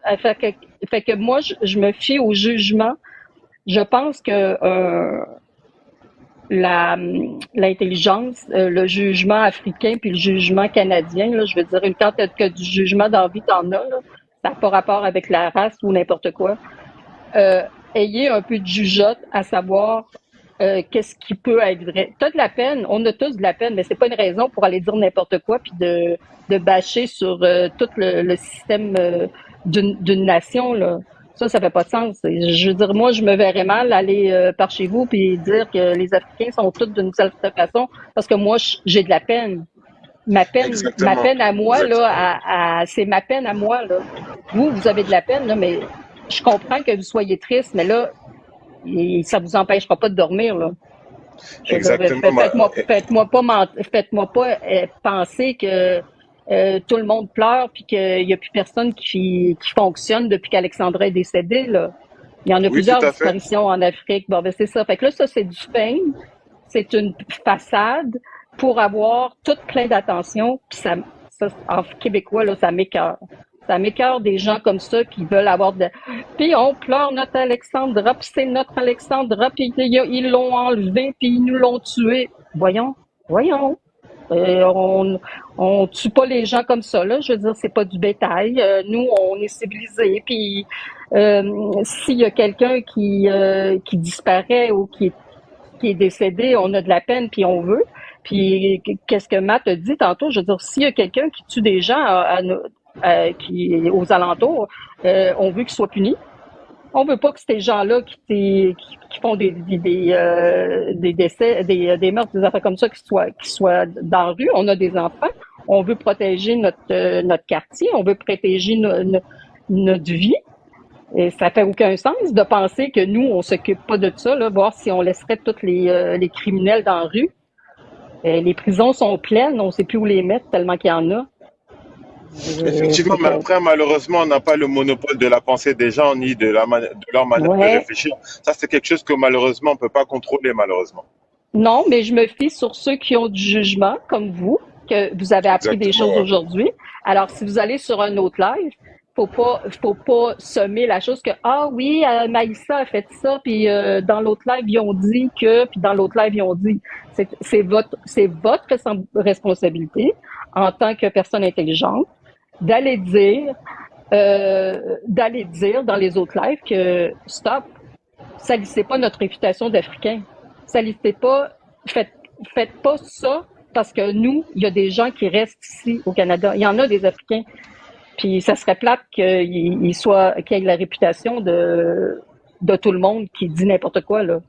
Fait que moi, je me fie au jugement. Je pense que l'intelligence, le jugement africain puis le jugement canadien, là, je veux dire, quand tu as du jugement d'envie, t'en as, là, ça n'a pas rapport avec la race ou n'importe quoi. Ayez un peu de jugeote à savoir qu'est-ce qui peut être vrai. T'as de la peine, on a tous de la peine, mais c'est pas une raison pour aller dire n'importe quoi puis de bâcher sur tout le système d'une nation, là. Ça fait pas de sens. Je veux dire, moi, je me verrais mal aller par chez vous puis dire que les Africains sont tous d'une certaine façon parce que moi, j'ai de la peine. Ma peine à moi, là, c'est ma peine à moi, là. Vous avez de la peine, là, mais je comprends que vous soyez triste, mais là, ça vous empêchera pas de dormir, là. Exactement. Faites-moi pas penser que tout le monde pleure puis qu'il y a plus personne qui fonctionne depuis qu'Alexandra est décédée, là. Il y en a plusieurs disparitions en Afrique. Bon, ben c'est ça. Fait que là, ça, c'est du fame. C'est une façade pour avoir tout plein d'attention. Puis ça, en québécois, là, ça m'écoeure. Ça m'écoeure des gens comme ça qui veulent avoir de... Puis on pleure notre Alexandra, puis c'est notre Alexandra, puis ils l'ont enlevé, puis ils nous l'ont tué. Voyons. On tue pas les gens comme ça, là. Je veux dire, c'est pas du bétail. Nous, on est civilisés, puis s'il y a quelqu'un qui disparaît ou qui est décédé, on a de la peine, puis on veut. Puis qu'est-ce que Matt a dit tantôt? Je veux dire, s'il y a quelqu'un qui tue des gens qui aux alentours, on veut qu'ils soient punis. On veut pas que ces gens-là qui font des décès, des meurtres, des affaires comme ça, qui soient dans la rue. On a des enfants. On veut protéger notre quartier. On veut protéger notre vie. Et ça fait aucun sens de penser que nous, on s'occupe pas de ça, là, voir si on laisserait tous les criminels dans la rue. Les prisons sont pleines, on sait plus où les mettre tellement qu'il y en a. Effectivement, mais après, malheureusement, on n'a pas le monopole de la pensée des gens ni de leur manière de réfléchir. Ça, c'est quelque chose que malheureusement, on ne peut pas contrôler, malheureusement. Non, mais je me fie sur ceux qui ont du jugement, comme vous, que vous avez appris des choses aujourd'hui. Alors, si vous allez sur un autre live, faut pas semer la chose que, ah oui, Maïssa a fait ça, puis dans l'autre live, ils ont dit que, puis dans l'autre live, ils ont dit. C'est votre responsabilité en tant que personne intelligente d'aller dire dans les autres lives que stop, salissez pas notre réputation d'Africains. Salissez pas, faites pas ça parce que nous, il y a des gens qui restent ici au Canada. Il y en a des Africains. Puis ça serait plate qu'il ait la réputation de tout le monde qui dit n'importe quoi, là.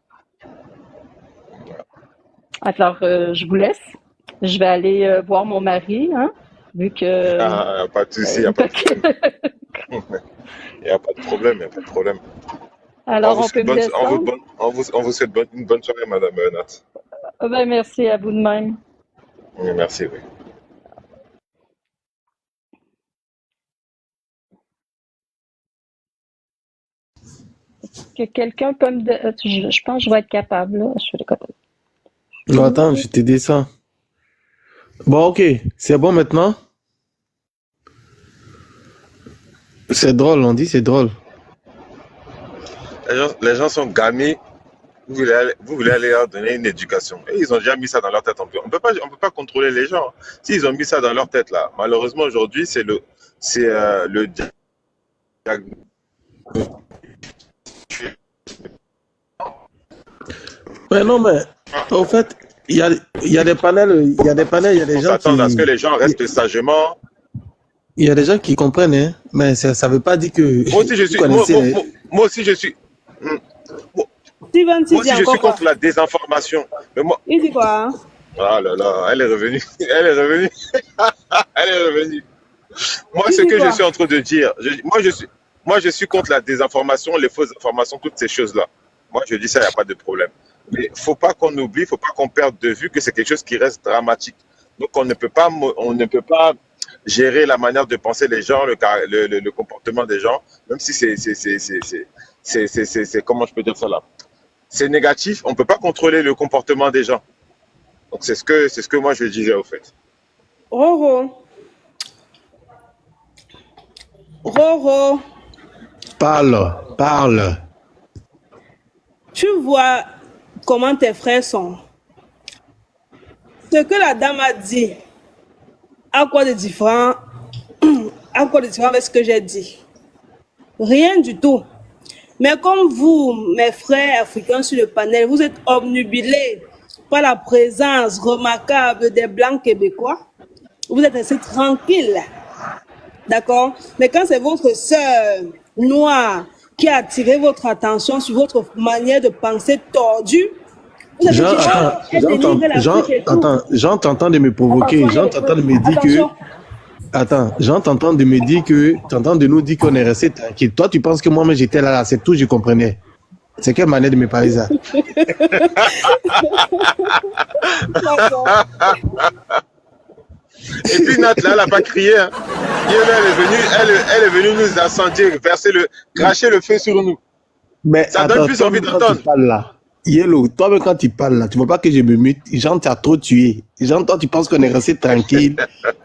Alors, je vous laisse. Je vais aller voir mon mari, hein, vu que... Ah, pas de souci, il n'y a pas de problème. Il n'y a pas de problème, il n'y a pas de problème. Alors, on peut me descendre. On vous souhaite une bonne soirée, Madame Nat. Ben, merci à vous de même. Merci, oui. Que quelqu'un peut me... Je pense que je vais être capable, là. Je suis capable. Non, attends, je t'ai dit ça. Bon, ok, c'est bon maintenant? C'est drôle, on dit c'est drôle. Les gens sont gamis. Vous voulez aller leur donner une éducation. Et ils ont déjà mis ça dans leur tête. On peut pas contrôler les gens. S'ils ont mis ça dans leur tête là, malheureusement aujourd'hui c'est le Ouais, non, mais au fait, il y a des panels, il y a des gens qui... à ce que les gens restent sagement. Il y a des gens qui comprennent, hein, mais ça veut pas dire que... Moi aussi, je suis... Moi aussi, je suis... Steven, moi aussi, je suis contre la désinformation. Mais moi... Il dit quoi? Ah là là, elle est revenue. Elle est revenue. Elle est revenue. Moi, ce que je suis en train de dire, moi, je suis contre la désinformation, les fausses informations, toutes ces choses-là. Moi, je dis ça, il n'y a pas de problème. Mais il ne faut pas qu'on oublie, il ne faut pas qu'on perde de vue que c'est quelque chose qui reste dramatique. Donc, on ne peut pas gérer la manière de penser les gens, le comportement des gens, même si c'est comment je peux dire ça là. C'est négatif, on ne peut pas contrôler le comportement des gens. Donc, c'est ce que moi je disais au fait. Roro. Parle. Tu vois comment tes frères sont. Ce que la dame a dit, à quoi de différent avec ce que j'ai dit? Rien du tout. Mais comme vous, mes frères africains sur le panel, vous êtes obnubilés par la présence remarquable des Blancs québécois, vous êtes restés tranquilles. D'accord? Mais quand c'est votre sœur noire qui a attiré votre attention sur votre manière de penser tordue, Jean t'entends de me provoquer. Jean t'entend de me dire que... Attends, Jean t'entend de me dire que... T'entends de nous dire qu'on est resté tranquille. Toi, tu penses que moi-même j'étais là, c'est tout, je comprenais. C'est quelle manière de me parler ça? Et puis Nat, là, elle n'a pas crié. Hein. Elle est venue nous incendier, cracher le feu sur nous. Mais ça donne plus envie d'entendre. Yellow, toi-même quand tu parles là, tu ne vois pas que je me mute. Jean t'as trop tué. Jean, toi tu penses qu'on est resté tranquille.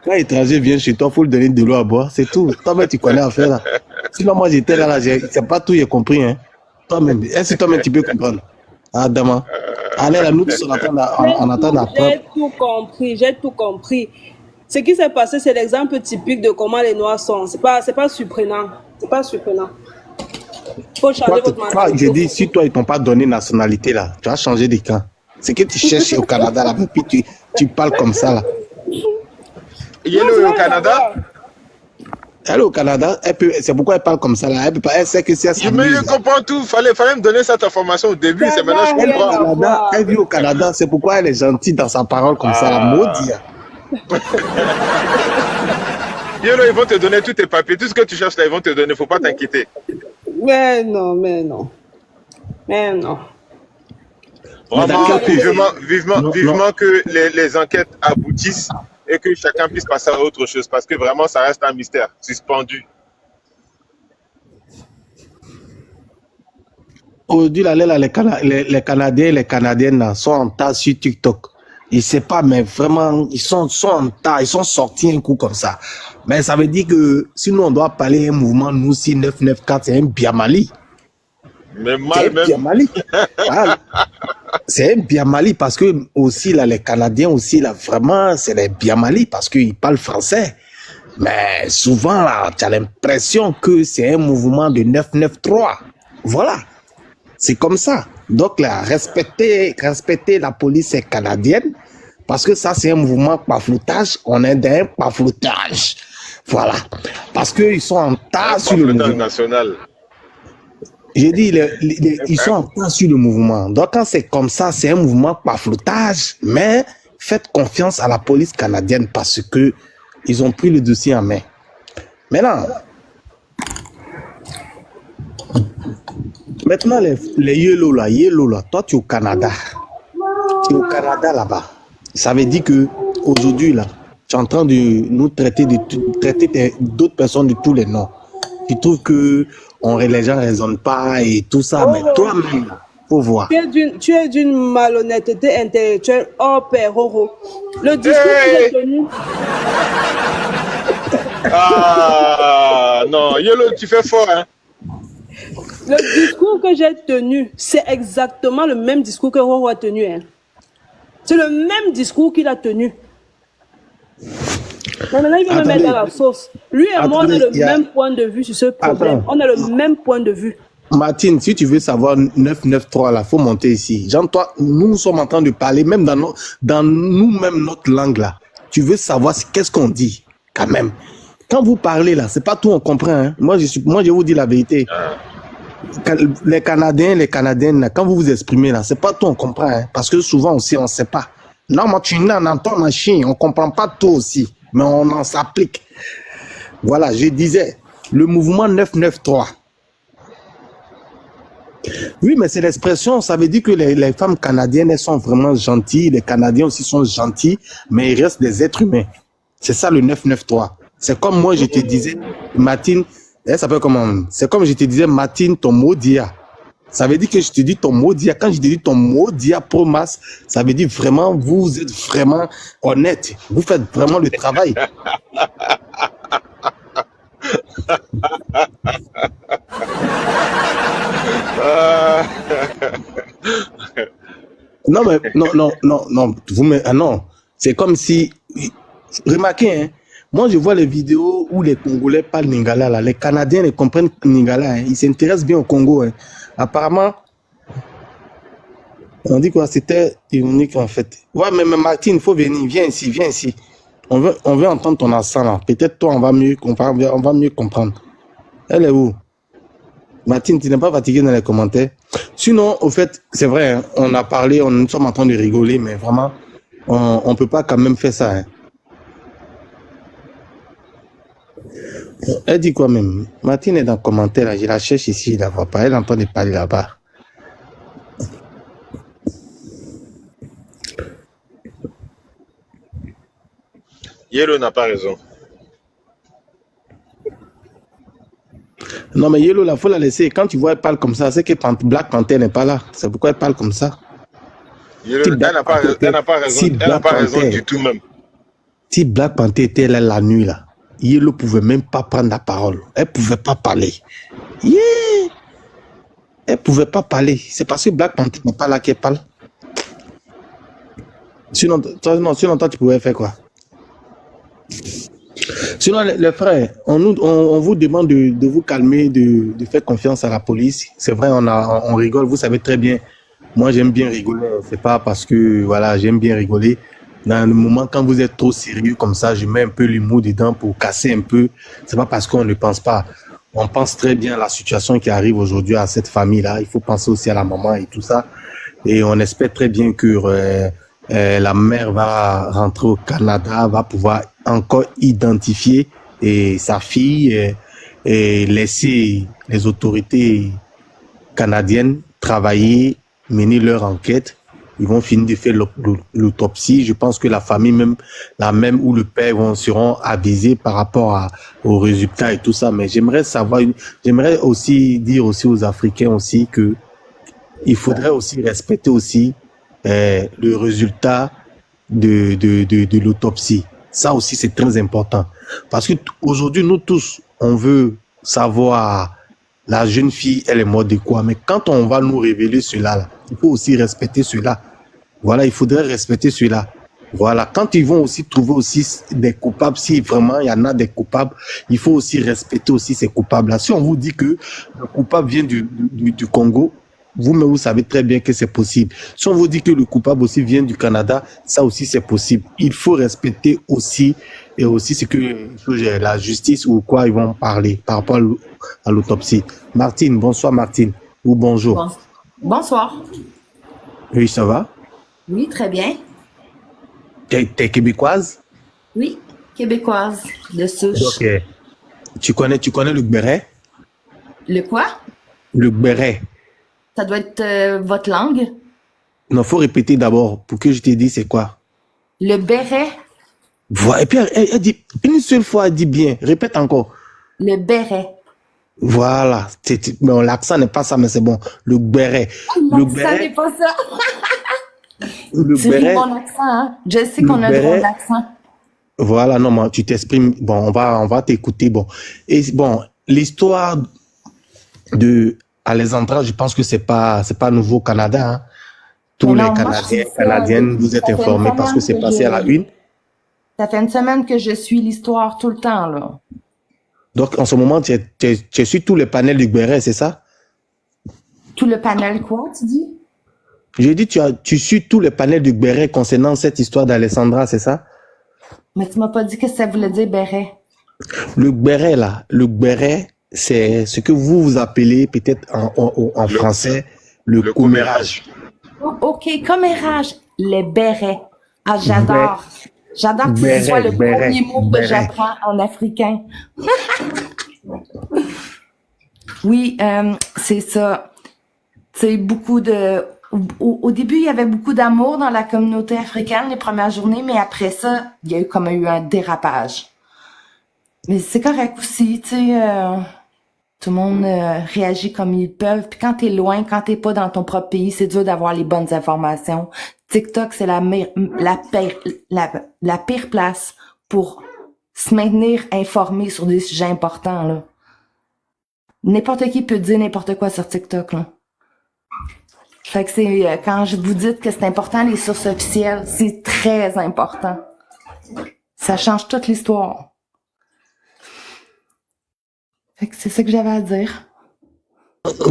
Quand l'étranger vient chez toi, il faut lui donner de l'eau à boire. C'est tout. Toi-même tu connais l'affaire là. Sinon moi j'étais là, c'est pas tout, j'ai compris. Hein. Toi-même, est-ce que toi-même tu peux comprendre? Ah, Dama. Allez, là, nous tous on attend la J'ai tout compris. Ce qui s'est passé, c'est l'exemple typique de comment les Noirs sont. C'est pas surprenant. Faut changer votre mentalité. Je dis, si toi, ils t'ont pas donné nationalité, là, tu vas changer de camp. C'est que tu cherches au Canada, là, puis tu parles comme ça, là. Il est au Canada? Elle est au Canada, c'est pourquoi elle parle comme ça, là. Elle sait que c'est ça. Mais je comprends tout. Fallait me donner cette information au début, c'est maintenant que je comprends. Elle vit au Canada, c'est pourquoi elle est gentille dans sa parole comme ça, là. Maudit. Ils vont te donner tous tes papiers, tout ce que tu cherches là, ils vont te donner, faut pas t'inquiéter. Mais non. Vraiment, vivement que les enquêtes aboutissent et que chacun puisse passer à autre chose, parce que vraiment, ça reste un mystère suspendu. Aujourd'hui, là, les Canadiens et les Canadiennes là, sont en tas sur TikTok. Je sais pas, mais vraiment, ils sont en tas, ils sont sortis un coup comme ça. Mais ça veut dire que si nous, on doit parler un mouvement, nous, si 994, c'est un Biamali. Mais C'est mal un même. Biamali. Ah, c'est un Biamali parce que aussi, là, les Canadiens aussi, là, vraiment, c'est les Biamali parce qu'ils parlent français. Mais souvent, là, tu as l'impression que c'est un mouvement de 993. Voilà. C'est comme ça. Donc là, respecter la police canadienne, parce que ça, c'est un mouvement pafloutage. On est dans un pafloutage. Voilà. Parce qu'ils sont en tas sur le mouvement. National. J'ai dit, ils sont en tas sur le mouvement. Donc quand c'est comme ça, c'est un mouvement pafloutage. Mais faites confiance à la police canadienne parce que ils ont pris le dossier en main. Maintenant, les yellow là, toi tu es au Canada. Tu es au Canada là-bas. Ça veut dire que aujourd'hui là, tu es en train de nous traiter d'autres personnes de tous les noms. Tu trouves que les gens ne raisonnent pas et tout ça, mais toi-même, faut voir. Tu es d'une malhonnêteté intellectuelle hors pair, Roro. Le discours que j'ai tenu. Ah non, Yolo, tu fais fort, hein. Le discours que j'ai tenu, c'est exactement le même discours que Roro a tenu. Hein. C'est le même discours qu'il a tenu. Maintenant, il veut me mettre dans la sauce. Lui et moi, on a le même point de vue sur ce problème. On a le même point de vue. Martine, si tu veux savoir 993, là, faut monter ici. Genre, toi, nous sommes en train de parler, même dans nous-mêmes, notre langue, là. Tu veux savoir qu'est-ce qu'on dit, quand même. Quand vous parlez, là, c'est pas tout, on comprend. Hein. Moi, je vous dis la vérité. Les Canadiens, les Canadiennes, là, quand vous vous exprimez, là, c'est pas tout, on comprend. Hein, parce que souvent aussi, on sait pas. Non, moi, tu es en entend en Chine, on comprend pas tout aussi, mais on en s'applique. Voilà, je disais, le mouvement 993. Oui, mais c'est l'expression, ça veut dire que les femmes canadiennes, elles sont vraiment gentilles, les Canadiens aussi sont gentils, mais ils restent des êtres humains. C'est ça le 993. C'est comme moi, je te disais, Martine, elle s'appelle comment? C'est comme je te disais, Martine, ton mot dia. Ça veut dire que je te dis ton mot dia. Quand je te dis ton mot dia promas, ça veut dire vraiment, vous êtes vraiment honnête. Vous faites vraiment le travail. Non, mais non. Non. C'est comme si, remarquez, hein, moi je vois les vidéos où les Congolais parlent Lingala, là. Les Canadiens les comprennent Lingala, hein. Ils s'intéressent bien au Congo. Hein. Apparemment, on dit quoi, c'était ironique en fait. Ouais, mais Martine, il faut venir, viens ici. On veut entendre ton accent là. Peut-être toi, on va mieux comprendre. Elle est où? Martine, tu n'es pas fatiguée dans les commentaires. Sinon, au fait, c'est vrai, hein, on a parlé, nous sommes en train de rigoler, mais vraiment, on ne peut pas quand même faire ça. Hein. Elle dit quoi même? Martine est dans le commentaire, là, je la cherche ici, je la vois pas. Elle est en train de parler là-bas. Yellow n'a pas raison. Non, mais Yellow, il faut la laisser. Quand tu vois elle parle comme ça, c'est que Black Panther n'est pas là. C'est pourquoi elle parle comme ça. Yellow, elle n'a pas raison. Elle n'a pas raison du tout même. Si Black Panther était là la nuit, là, Yellow ne pouvait même pas prendre la parole. Elle ne pouvait pas parler. Yeah! Elle ne pouvait pas parler. C'est parce que Black Panther n'est pas là qu'elle parle. Sinon, toi, tu pouvais faire quoi? Sinon, les frères, on vous demande de vous calmer, de faire confiance à la police. C'est vrai, on rigole. Vous savez très bien, moi, j'aime bien rigoler. C'est pas parce que, voilà, j'aime bien rigoler. Dans le moment, quand vous êtes trop sérieux comme ça, je mets un peu l'humour dedans pour casser un peu. C'est pas parce qu'on ne pense pas. On pense très bien à la situation qui arrive aujourd'hui à cette famille-là. Il faut penser aussi à la maman et tout ça. Et on espère très bien que la mère va rentrer au Canada, va pouvoir encore identifier sa fille et laisser les autorités canadiennes travailler, mener leur enquête. Ils vont finir de faire l'autopsie. Je pense que la famille même, la même ou le père seront avisés par rapport aux résultats et tout ça. Mais j'aimerais aussi dire aussi aux Africains aussi que il faudrait aussi respecter aussi le résultat de l'autopsie. Ça aussi, c'est très important. Parce que aujourd'hui, nous tous, on veut savoir la jeune fille, elle est morte de quoi. Mais quand on va nous révéler cela, là, il faut aussi respecter cela. Voilà, il faudrait respecter cela. Voilà, quand ils vont aussi trouver aussi des coupables, si vraiment il y en a des coupables, il faut aussi respecter aussi ces coupables-là. Si on vous dit que le coupable vient du Congo, vous-même, vous savez très bien que c'est possible. Si on vous dit que le coupable aussi vient du Canada, ça aussi c'est possible. Il faut respecter aussi, et aussi ce que la justice ou quoi ils vont parler par rapport à l'autopsie. Martine, bonsoir Martine, ou bonjour. Bonsoir. Oui, ça va? Oui, très bien. T'es québécoise? Oui, québécoise, de souche. Ok. Tu connais le béret? Le quoi? Le béret. Ça doit être votre langue? Non, faut répéter d'abord pour que je te dise c'est quoi. Le béret? Voilà. Et puis elle dit, une seule fois, elle dit bien. Répète encore. Le béret. Voilà. Bon, l'accent n'est pas ça, mais c'est bon. Le béret. Le béret n'est pas ça. Le tu béret. ris mon accent, hein? Je sais qu'on a le droit d'accent. Voilà, non, mais tu t'exprimes. Bon, on va t'écouter. Bon. Et bon, l'histoire de Alexandra, je pense que c'est pas nouveau au Canada, hein. Tous les Canadiens, Canadiennes, vous êtes informés parce que c'est passé à la une. Ça fait une semaine que je suis l'histoire tout le temps, là. Donc, en ce moment, tu suis tous les panels du béret, c'est ça? Tout le panel quoi, tu dis? J'ai dit, tu suis tous les panels du béret concernant cette histoire d'Alexandra, c'est ça? Mais tu m'as pas dit que ça voulait dire béret. Le béret, là, le béret, c'est ce que vous appelez peut-être en français le commérage. Oh, ok, commérage, les bérets. Ah, j'adore. J'adore que ce soit le premier mot que j'apprends en africain. Oui, c'est ça. C'est beaucoup de... Au début, il y avait beaucoup d'amour dans la communauté africaine les premières journées, mais après ça, il y a eu comme eu un dérapage. Mais c'est correct aussi, tu sais, tout le monde réagit comme ils peuvent. Puis quand t'es loin, quand t'es pas dans ton propre pays, c'est dur d'avoir les bonnes informations. TikTok, c'est la pire place pour se maintenir informé sur des sujets importants, là. N'importe qui peut dire n'importe quoi sur TikTok, là. Fait que c'est quand je vous dis que c'est important, les sources officielles, c'est très important. Ça change toute l'histoire. Fait que c'est ça que j'avais à dire.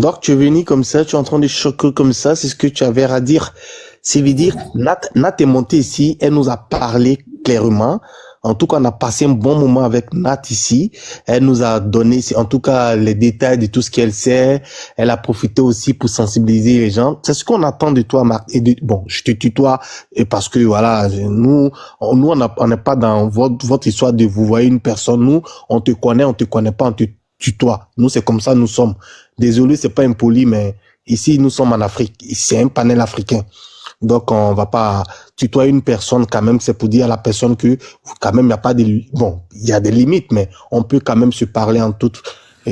Donc tu es venu comme ça, tu es en train de choquer comme ça, c'est ce que tu avais à dire. C'est veut dire, Nat est montée ici, elle nous a parlé clairement. En tout cas, on a passé un bon moment avec Nat ici. Elle nous a donné, en tout cas, les détails de tout ce qu'elle sait. Elle a profité aussi pour sensibiliser les gens. C'est ce qu'on attend de toi, Marc. Bon, je te tutoie parce que voilà, nous, on n'est pas dans votre histoire de vous voyez une personne. Nous, on te connaît pas, on te tutoie. Nous, c'est comme ça, nous sommes. Désolé, c'est pas impoli, mais ici, nous sommes en Afrique. C'est un panel africain. Donc, on va pas tutoyer une personne quand même, c'est pour dire à la personne que quand même, il n'y a pas de, bon, il y a des limites, mais on peut quand même se parler en toute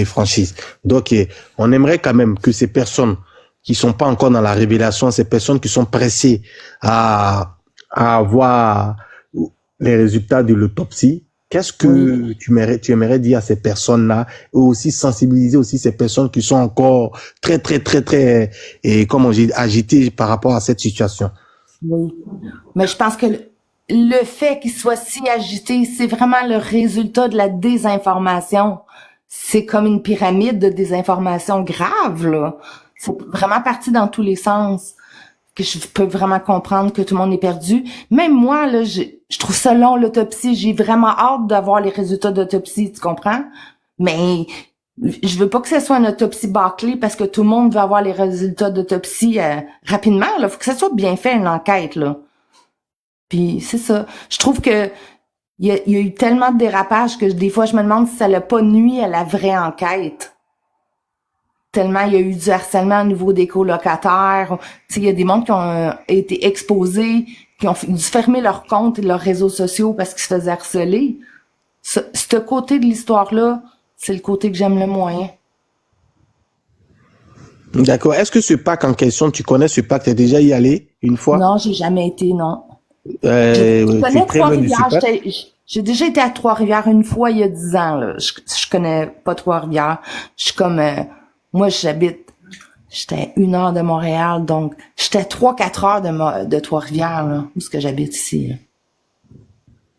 franchise. Donc, on aimerait quand même que ces personnes qui sont pas encore dans la révélation, ces personnes qui sont pressées à avoir les résultats de l'autopsie, qu'est-ce que tu aimerais dire à ces personnes-là et aussi sensibiliser aussi ces personnes qui sont encore très, et comment on dit, agitées par rapport à cette situation? Oui. Mais je pense que le fait qu'ils soient si agités, c'est vraiment le résultat de la désinformation. C'est comme une pyramide de désinformation grave, là. C'est vraiment parti dans tous les sens. Que je peux vraiment comprendre que tout le monde est perdu. Même moi, là, je trouve ça long, l'autopsie. J'ai vraiment hâte d'avoir les résultats d'autopsie, tu comprends? Mais je veux pas que ce soit une autopsie bâclée parce que tout le monde veut avoir les résultats d'autopsie rapidement. Là, faut que ça soit bien fait, une enquête, là. Puis c'est ça. Je trouve que il y a eu tellement de dérapages que des fois, je me demande si ça l'a pas nuit à la vraie enquête. Tellement il y a eu du harcèlement au niveau des colocataires. Tu sais, il y a des mondes qui ont été exposés, qui ont dû fermer leurs comptes et leurs réseaux sociaux parce qu'ils se faisaient harceler. Ce côté de l'histoire-là, c'est le côté que j'aime le moins. D'accord. Est-ce que ce parc en question, tu connais ce parc? Tu es déjà y allé une fois? Non, j'ai jamais été, non. Je C'est connais très loin du Trois-Rivières. super. J'ai déjà été à Trois-Rivières une fois il y a 10 ans, là. Je connais pas Trois-Rivières. Je suis comme, moi, j'étais 1 heure de Montréal, donc j'étais 3-4 heures de Trois-Rivières, là, où est-ce que j'habite ici, là.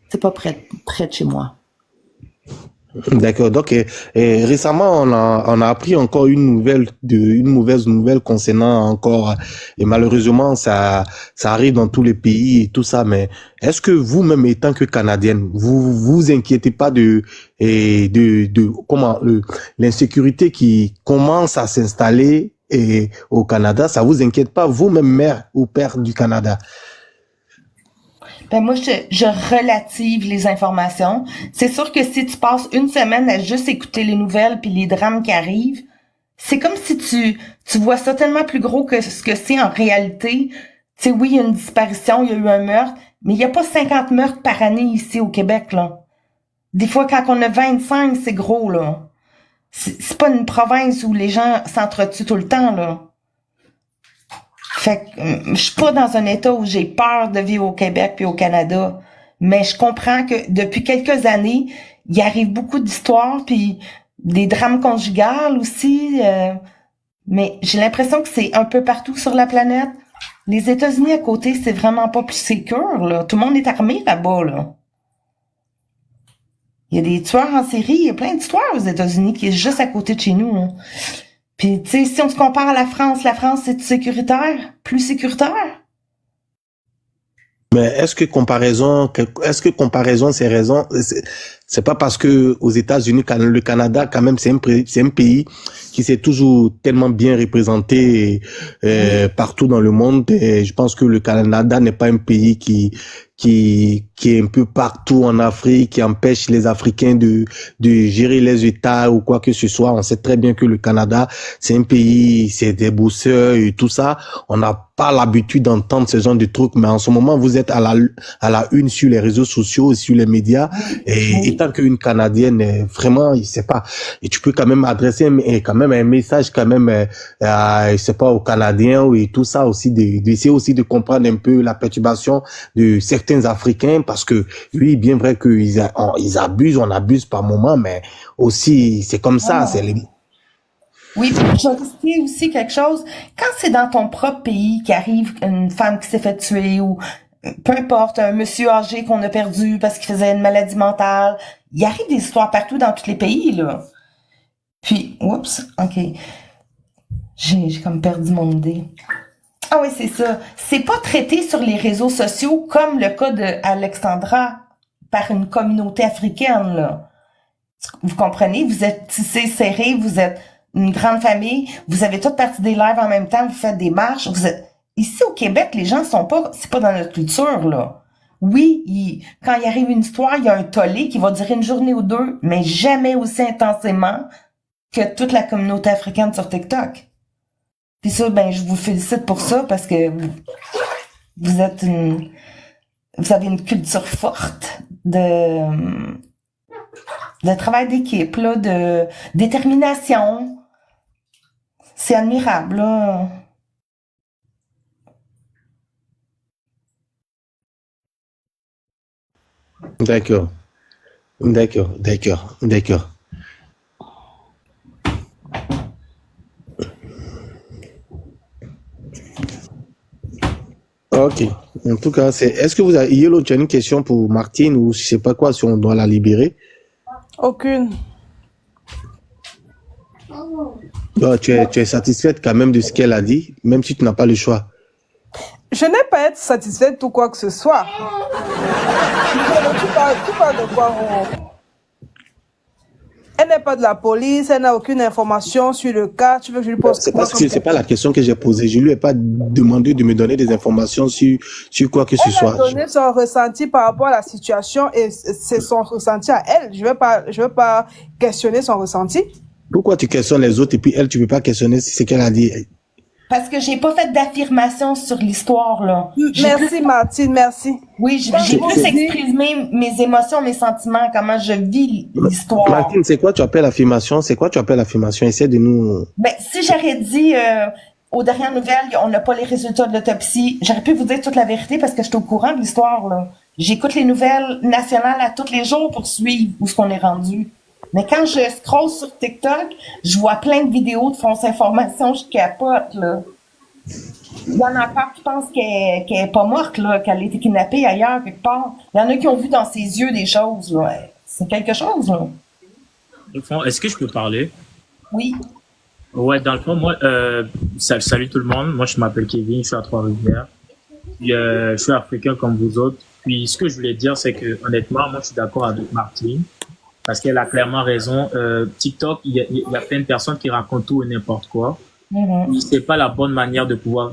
C'est pas près de chez moi. D'accord. Donc, récemment, on a appris encore une mauvaise nouvelle concernant encore, et malheureusement, ça arrive dans tous les pays et tout ça, mais est-ce que vous-même, étant que Canadienne, vous inquiétez pas l'insécurité qui commence à s'installer au Canada? Ça vous inquiète pas, vous-même, mère ou père du Canada? Ben moi, je relative les informations. C'est sûr que si tu passes une semaine à juste écouter les nouvelles puis les drames qui arrivent, c'est comme si tu vois ça tellement plus gros que ce que c'est en réalité. Tu sais, oui, il y a une disparition, il y a eu un meurtre, mais il n'y a pas 50 meurtres par année ici au Québec, là. Des fois, quand on a 25, c'est gros, là. C'est pas une province où les gens s'entretuent tout le temps, là. Fait que je suis pas dans un état où j'ai peur de vivre au Québec puis au Canada, mais je comprends que depuis quelques années, il arrive beaucoup d'histoires puis des drames conjugales aussi, mais j'ai l'impression que c'est un peu partout sur la planète. Les États-Unis à côté, c'est vraiment pas plus sécure, là. Tout le monde est armé là-bas, là. Il y a des tueurs en série, il y a plein d'histoires aux États-Unis qui est juste à côté de chez nous, là. Puis, tu sais, si on se compare à la France c'est sécuritaire? Plus sécuritaire? Mais est-ce que comparaison, c'est raison, c'est pas parce que aux États-Unis, le Canada, quand même, c'est un pays qui s'est toujours tellement bien représenté, partout dans le monde. Et je pense que le Canada n'est pas un pays qui est un peu partout en Afrique, qui empêche les Africains de gérer les États ou quoi que ce soit. On sait très bien que le Canada, c'est un pays, c'est des bosseurs et tout ça. On n'a pas l'habitude d'entendre ce genre de trucs, mais en ce moment, vous êtes à la une sur les réseaux sociaux et sur les médias. Et étant qu'une Canadienne, vraiment, je sais pas, et tu peux quand même adresser quand même un message quand même, je sais pas, aux Canadiens et tout ça aussi, d'essayer aussi de comprendre un peu la perturbation de certains Africains, parce que oui, bien vrai qu'ils abusent, on abuse par moment, mais aussi, c'est comme ça, c'est les... Oui, je vais expliquer aussi quelque chose. Quand c'est dans ton propre pays qu'arrive une femme qui s'est fait tuer ou peu importe, un monsieur âgé qu'on a perdu parce qu'il faisait une maladie mentale, il arrive des histoires partout dans tous les pays, là. Puis, oups, ok. J'ai comme perdu mon idée. Ah oui, c'est ça. C'est pas traité sur les réseaux sociaux comme le cas de Alexandra par une communauté africaine, là. Vous comprenez? Vous êtes tissés serrés, vous êtes une grande famille, vous avez toutes parti des lives en même temps, vous faites des marches, vous êtes... Ici, au Québec, les gens c'est pas dans notre culture, là. Oui, quand il arrive une histoire, il y a un tollé qui va durer une journée ou deux, mais jamais aussi intensément que toute la communauté africaine sur TikTok. Puis ça, ben, je vous félicite pour ça parce que vous avez une culture forte de travail d'équipe, là, de détermination. C'est admirable, là. D'accord. Ok. En tout cas, est-ce que vous avez, Yellow, tu as une question pour Martine ou je sais pas quoi, si on doit la libérer? Aucune. Bon, tu es satisfaite quand même de ce qu'elle a dit, même si tu n'as pas le choix. Je n'ai pas à être satisfaite ou quoi que ce soit. Tu parles de quoi? Elle n'est pas de la police, elle n'a aucune information sur le cas. Tu veux que je lui pose quoi? C'est pas la question que j'ai posée. Je lui ai pas demandé de me donner des informations sur quoi que ce soit. Elle a donné son ressenti par rapport à la situation et c'est son ressenti à elle. Je veux pas questionner son ressenti. Pourquoi tu questionnes les autres et puis elle, tu peux pas questionner ce qu'elle a dit? Parce que j'ai pas fait d'affirmation sur l'histoire, là. Merci, Martine, merci. Oui, j'ai plus exprimé mes émotions, mes sentiments, comment je vis l'histoire. Martine, c'est quoi tu appelles affirmation? Essaie de nous... Ben, si j'aurais dit, aux dernières nouvelles, on n'a pas les résultats de l'autopsie. J'aurais pu vous dire toute la vérité parce que je suis au courant de l'histoire, là. J'écoute les nouvelles nationales à tous les jours pour suivre où ce qu'on est rendu. Mais quand je scrolle sur TikTok, je vois plein de vidéos de fausses informations, je capote, là. Il y en a encore qui pensent qu'elle est pas morte, là, qu'elle a été kidnappée ailleurs, quelque part. Il y en a qui ont vu dans ses yeux des choses, là. C'est quelque chose, là. Au fond, est-ce que je peux parler? Oui. Ouais, dans le fond, moi, salut tout le monde. Moi, je m'appelle Kevin, je suis à Trois-Rivières. Puis, je suis africain comme vous autres. Puis, ce que je voulais dire, c'est que, honnêtement, moi, je suis d'accord avec Martine. Parce qu'elle a clairement raison. TikTok, il y a plein de personnes qui racontent tout et n'importe quoi. C'est pas la bonne manière de pouvoir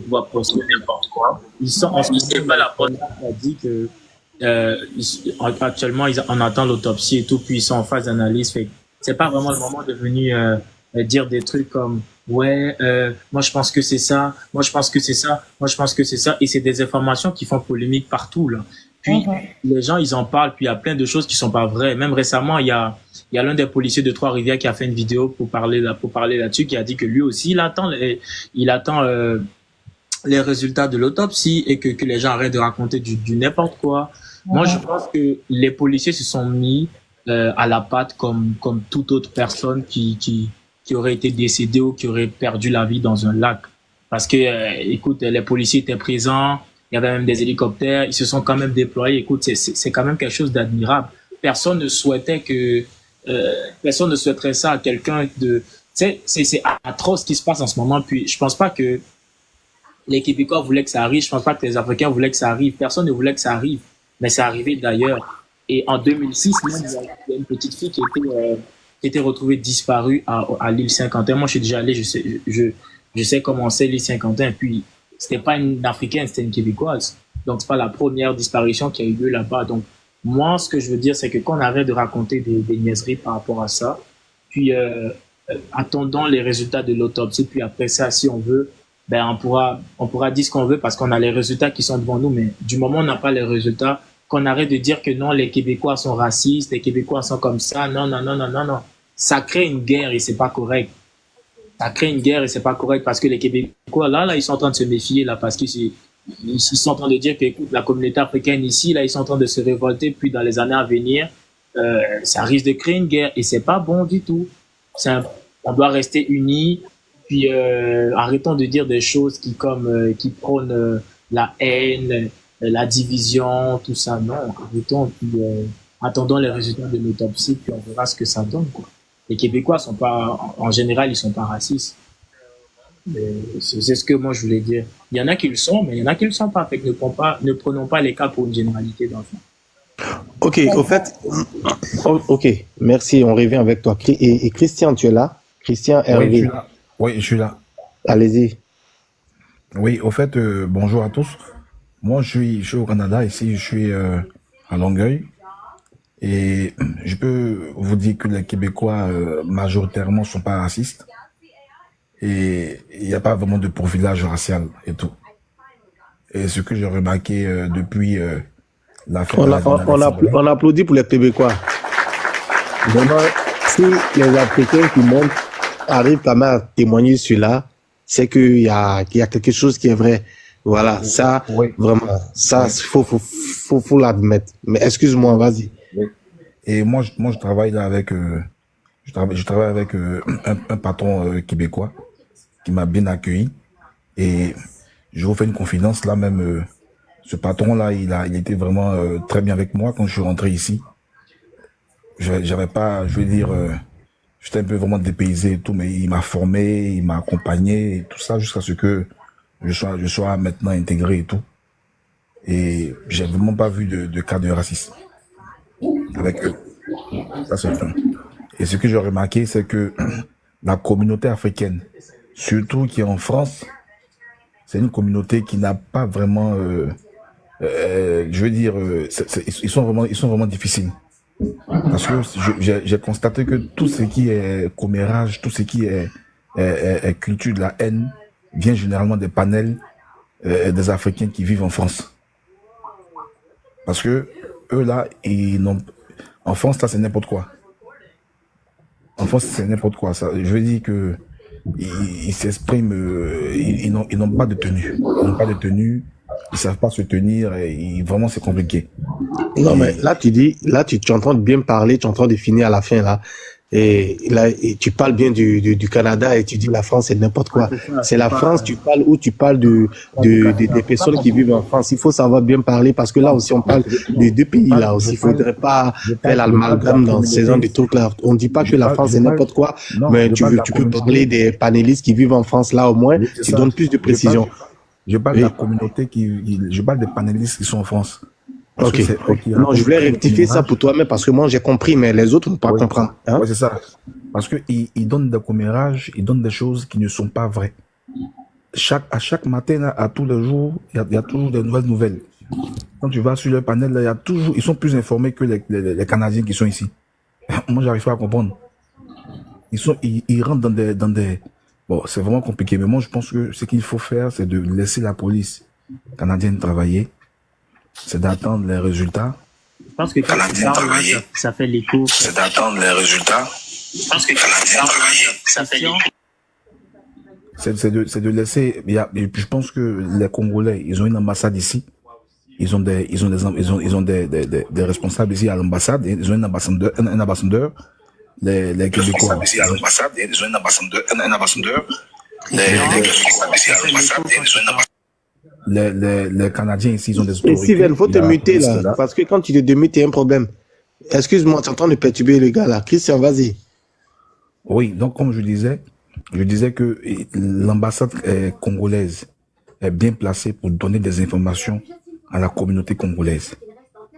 pouvoir poster n'importe quoi. C'est pas la bonne. On a dit que actuellement on attend l'autopsie et tout, puis ils sont en phase d'analyse. Fait c'est pas vraiment le moment de venir dire des trucs comme ouais, moi je pense que c'est ça, moi je pense que c'est ça, moi je pense que c'est ça, et c'est des informations qui font polémique partout là. Puis les gens ils en parlent, puis il y a plein de choses qui sont pas vraies. Même récemment il y a l'un des policiers de Trois-Rivières qui a fait une vidéo pour parler là-dessus, qui a dit que lui aussi il attend les résultats de l'autopsie et que les gens arrêtent de raconter du n'importe quoi. Moi je pense que les policiers se sont mis à la patte comme toute autre personne qui aurait été décédée ou qui aurait perdu la vie dans un lac. Parce que écoute, les policiers étaient présents, il y avait même des hélicoptères, ils se sont quand même déployés. Écoute, c'est quand même quelque chose d'admirable. Personne ne souhaiterait ça à quelqu'un de, tu sais, c'est atroce ce qui se passe en ce moment. Puis je pense pas que les Québécois voulaient que ça arrive, je pense pas que les Africains voulaient que ça arrive. Personne ne voulait que ça arrive, mais c'est arrivé d'ailleurs. Et en 2006, même, il y a une petite fille qui était retrouvée disparue à l'île Saint-Quentin. Moi, je suis déjà allé, je sais comment c'est l'île Saint-Quentin. Et puis, c'était pas une Africaine, c'était une Québécoise. Donc, c'est pas la première disparition qui a eu lieu là-bas. Donc, moi, ce que je veux dire, c'est que qu'on arrête de raconter des niaiseries par rapport à ça, puis attendons les résultats de l'autopsie, puis après ça, si on veut, ben on pourra dire ce qu'on veut parce qu'on a les résultats qui sont devant nous. Mais du moment où on n'a pas les résultats, qu'on arrête de dire que non, les Québécois sont racistes, les Québécois sont comme ça. Non. Ça crée une guerre et c'est pas correct. Ça crée une guerre et c'est pas correct parce que les Québécois, là, ils sont en train de se méfier, là, parce qu'ils sont en train de dire que, écoute, la communauté africaine ici, là, ils sont en train de se révolter, puis dans les années à venir, ça risque de créer une guerre et c'est pas bon du tout. On doit rester unis, puis arrêtons de dire des choses qui prônent la haine, la division, tout ça. Non, arrêtons, puis attendons les résultats de l'autopsie, puis on verra ce que ça donne, quoi. Les Québécois sont pas, en général, ils sont pas racistes. C'est ce que moi je voulais dire. Il y en a qui le sont, mais il y en a qui le sont pas. Fait que ne prenons pas les cas pour une généralité d'enfants. Ok, au fait, ok, merci, on revient avec toi. Et Christian, tu es là? Christian Hervé. Oui, je suis là. Allez-y. Oui, au fait, bonjour à tous. Moi, je suis au Canada, ici, je suis à Longueuil. Et je peux vous dire que les Québécois, majoritairement, sont pas racistes. Et il n'y a pas vraiment de profilage racial et tout. Et ce que j'ai remarqué depuis l'affaire... On applaudit pour les Québécois. Vraiment, si les Africains qui montent arrivent quand même à témoigner sur là, c'est qu'il y a quelque chose qui est vrai. Voilà, ça, oui. Vraiment, ça, faut l'admettre. Mais excuse-moi, vas-y. Oui. Et moi, je travaille là avec, je travaille avec un patron québécois qui m'a bien accueilli. Et je vous fais une confidence, là même, ce patron-là, il était vraiment très bien avec moi quand je suis rentré ici. J'avais pas, je veux dire, j'étais un peu vraiment dépaysé et tout, mais il m'a formé, il m'a accompagné et tout ça jusqu'à ce que je sois maintenant intégré et tout. Et j'ai vraiment pas vu de cas de racisme avec eux. Ça, c'est un. Et ce que j'ai remarqué, c'est que la communauté africaine, surtout qui est en France, c'est une communauté qui n'a pas vraiment, je veux dire, ils sont vraiment difficiles. Parce que j'ai constaté que tout ce qui est commérage, tout ce qui est culture de la haine, vient généralement des panels des Africains qui vivent en France. Parce que eux là, en France là, c'est n'importe quoi. En France, c'est n'importe quoi. Ça, je veux dire que ils s'expriment, ils n'ont pas de tenue. Ils n'ont pas de tenue, ils savent pas se tenir, et vraiment c'est compliqué. Non, mais là, tu es en train de bien parler, tu es en train de finir à la fin, là. Et là, et tu parles bien du Canada et tu dis la France, c'est n'importe quoi. C'est la France, tu parles où tu parles des personnes qui vivent en France. Il faut savoir bien parler parce que là aussi, on parle des deux pays, là aussi. Il faudrait pas faire l'amalgame dans ces genres de trucs-là. On dit pas que la France, c'est n'importe quoi, mais tu peux parler des panélistes qui vivent en France, là, au moins, tu donnes plus de précision. Je parle de la communauté je parle des panélistes qui sont en France. Ok. Non, je voulais rectifier ça pour toi-même parce que moi j'ai compris, mais les autres ne vont pas comprendre. Hein? Ouais, c'est ça. Parce que ils donnent des commérages, ils donnent des choses qui ne sont pas vraies. À chaque matin, là, à tous les jours, il y a toujours des nouvelles. Quand tu vas sur le panel, là, ils sont plus informés que les Canadiens qui sont ici. Moi, j'arrive pas à comprendre. Ils rentrent dans des. Bon, c'est vraiment compliqué, mais moi je pense que ce qu'il faut faire, c'est de laisser la police canadienne travailler. C'est d'attendre les résultats. Je pense que ça fait l'écho. C'est d'attendre les résultats. Je pense que ça fait l'écho. C'est de laisser. Je pense que les Congolais, ils ont une ambassade ici. Ils ont des responsables ici à l'ambassade. Ils ont un ambassadeur. Les Québécois ici à l'ambassade. Ils ont un ambassadeur. Les Québécois ici à l'ambassade. Les Canadiens ici, ils ont des autorités. Mais Steven, faut te muter là, parce que quand tu te démutes, il y a un problème. Excuse-moi, tu es en train de perturber le gars là. Christian, vas-y. Oui, donc comme je disais que l'ambassade congolaise est bien placée pour donner des informations à la communauté congolaise.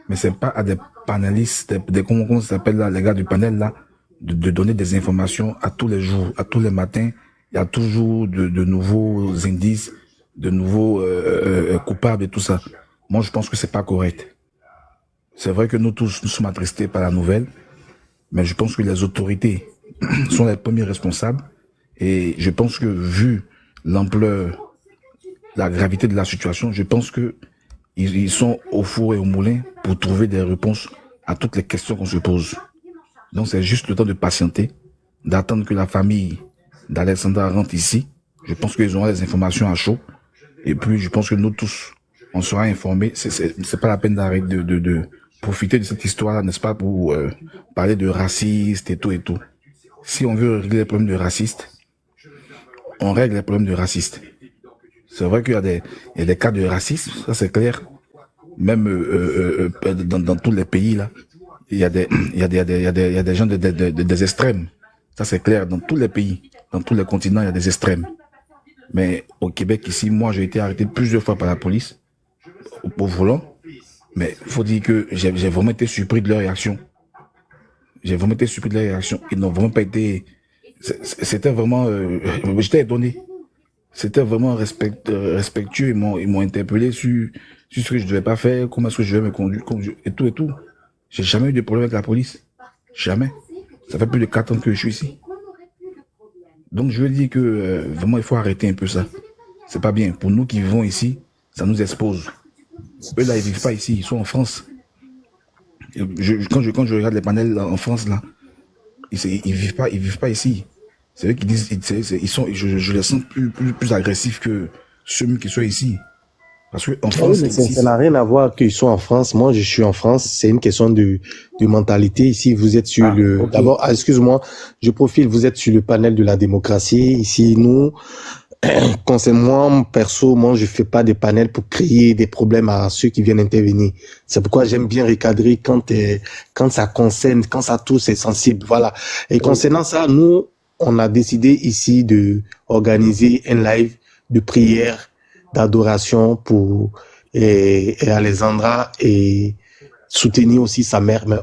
Mais c'est pas à des panélistes, comment ça s'appelle là, les gars du panel là, de donner des informations à tous les jours, à tous les matins. Il y a toujours de nouveaux indices, de nouveaux coupables et tout ça. Moi, je pense que c'est pas correct. C'est vrai que nous tous, nous sommes attristés par la nouvelle, mais je pense que les autorités sont les premiers responsables. Et je pense que, vu l'ampleur, la gravité de la situation, je pense que ils sont au four et au moulin pour trouver des réponses à toutes les questions qu'on se pose. Donc, c'est juste le temps de patienter, d'attendre que la famille d'Alexandra rentre ici. Je pense qu'ils auront les informations à chaud. Et puis, je pense que nous tous, on sera informés. C'est pas la peine d'arrêter de profiter de cette histoire-là, n'est-ce pas, pour parler de racistes et tout et tout. Si on veut régler les problèmes de racistes, on règle les problèmes de racistes. C'est vrai qu'il y a des cas de racisme, ça c'est clair. Même dans tous les pays là, il y a des gens des extrêmes. Ça c'est clair. Dans tous les pays, dans tous les continents, il y a des extrêmes. Mais au Québec ici, moi j'ai été arrêté plusieurs fois par la police au volant. Mais faut dire que j'ai vraiment été surpris de leur réaction. J'ai vraiment été surpris de leur réaction. Ils n'ont vraiment pas été. C'était vraiment. J'étais étonné. C'était vraiment respectueux. Ils m'ont interpellé sur ce que je devais pas faire, comment est-ce que je devais me conduire, et tout et tout. J'ai jamais eu de problème avec la police. Jamais. Ça fait plus de 4 ans que je suis ici. Donc je veux dire que vraiment il faut arrêter un peu ça. C'est pas bien. Pour nous qui vivons ici, ça nous expose. Eux là, ils vivent pas ici, ils sont en France. Quand je regarde les panels là, en France là, ils vivent pas ici. C'est eux qui disent, je les sens plus agressifs que ceux qui sont ici. Parce que en France, ça n'a rien à voir qu'ils sont en France. Moi, je suis en France. C'est une question de mentalité. Ici, vous êtes sur okay. D'abord, excuse-moi, je profile. Vous êtes sur le panel de la démocratie. Ici, nous, concernant moi, perso, moi, je fais pas des panels pour créer des problèmes à ceux qui viennent intervenir. C'est pourquoi j'aime bien recadrer quand ça concerne, quand ça touche, c'est sensible. Voilà. Et concernant ça, nous, on a décidé ici de organiser un live de prière, d'adoration pour Alexandra et soutenir aussi sa mère. Mais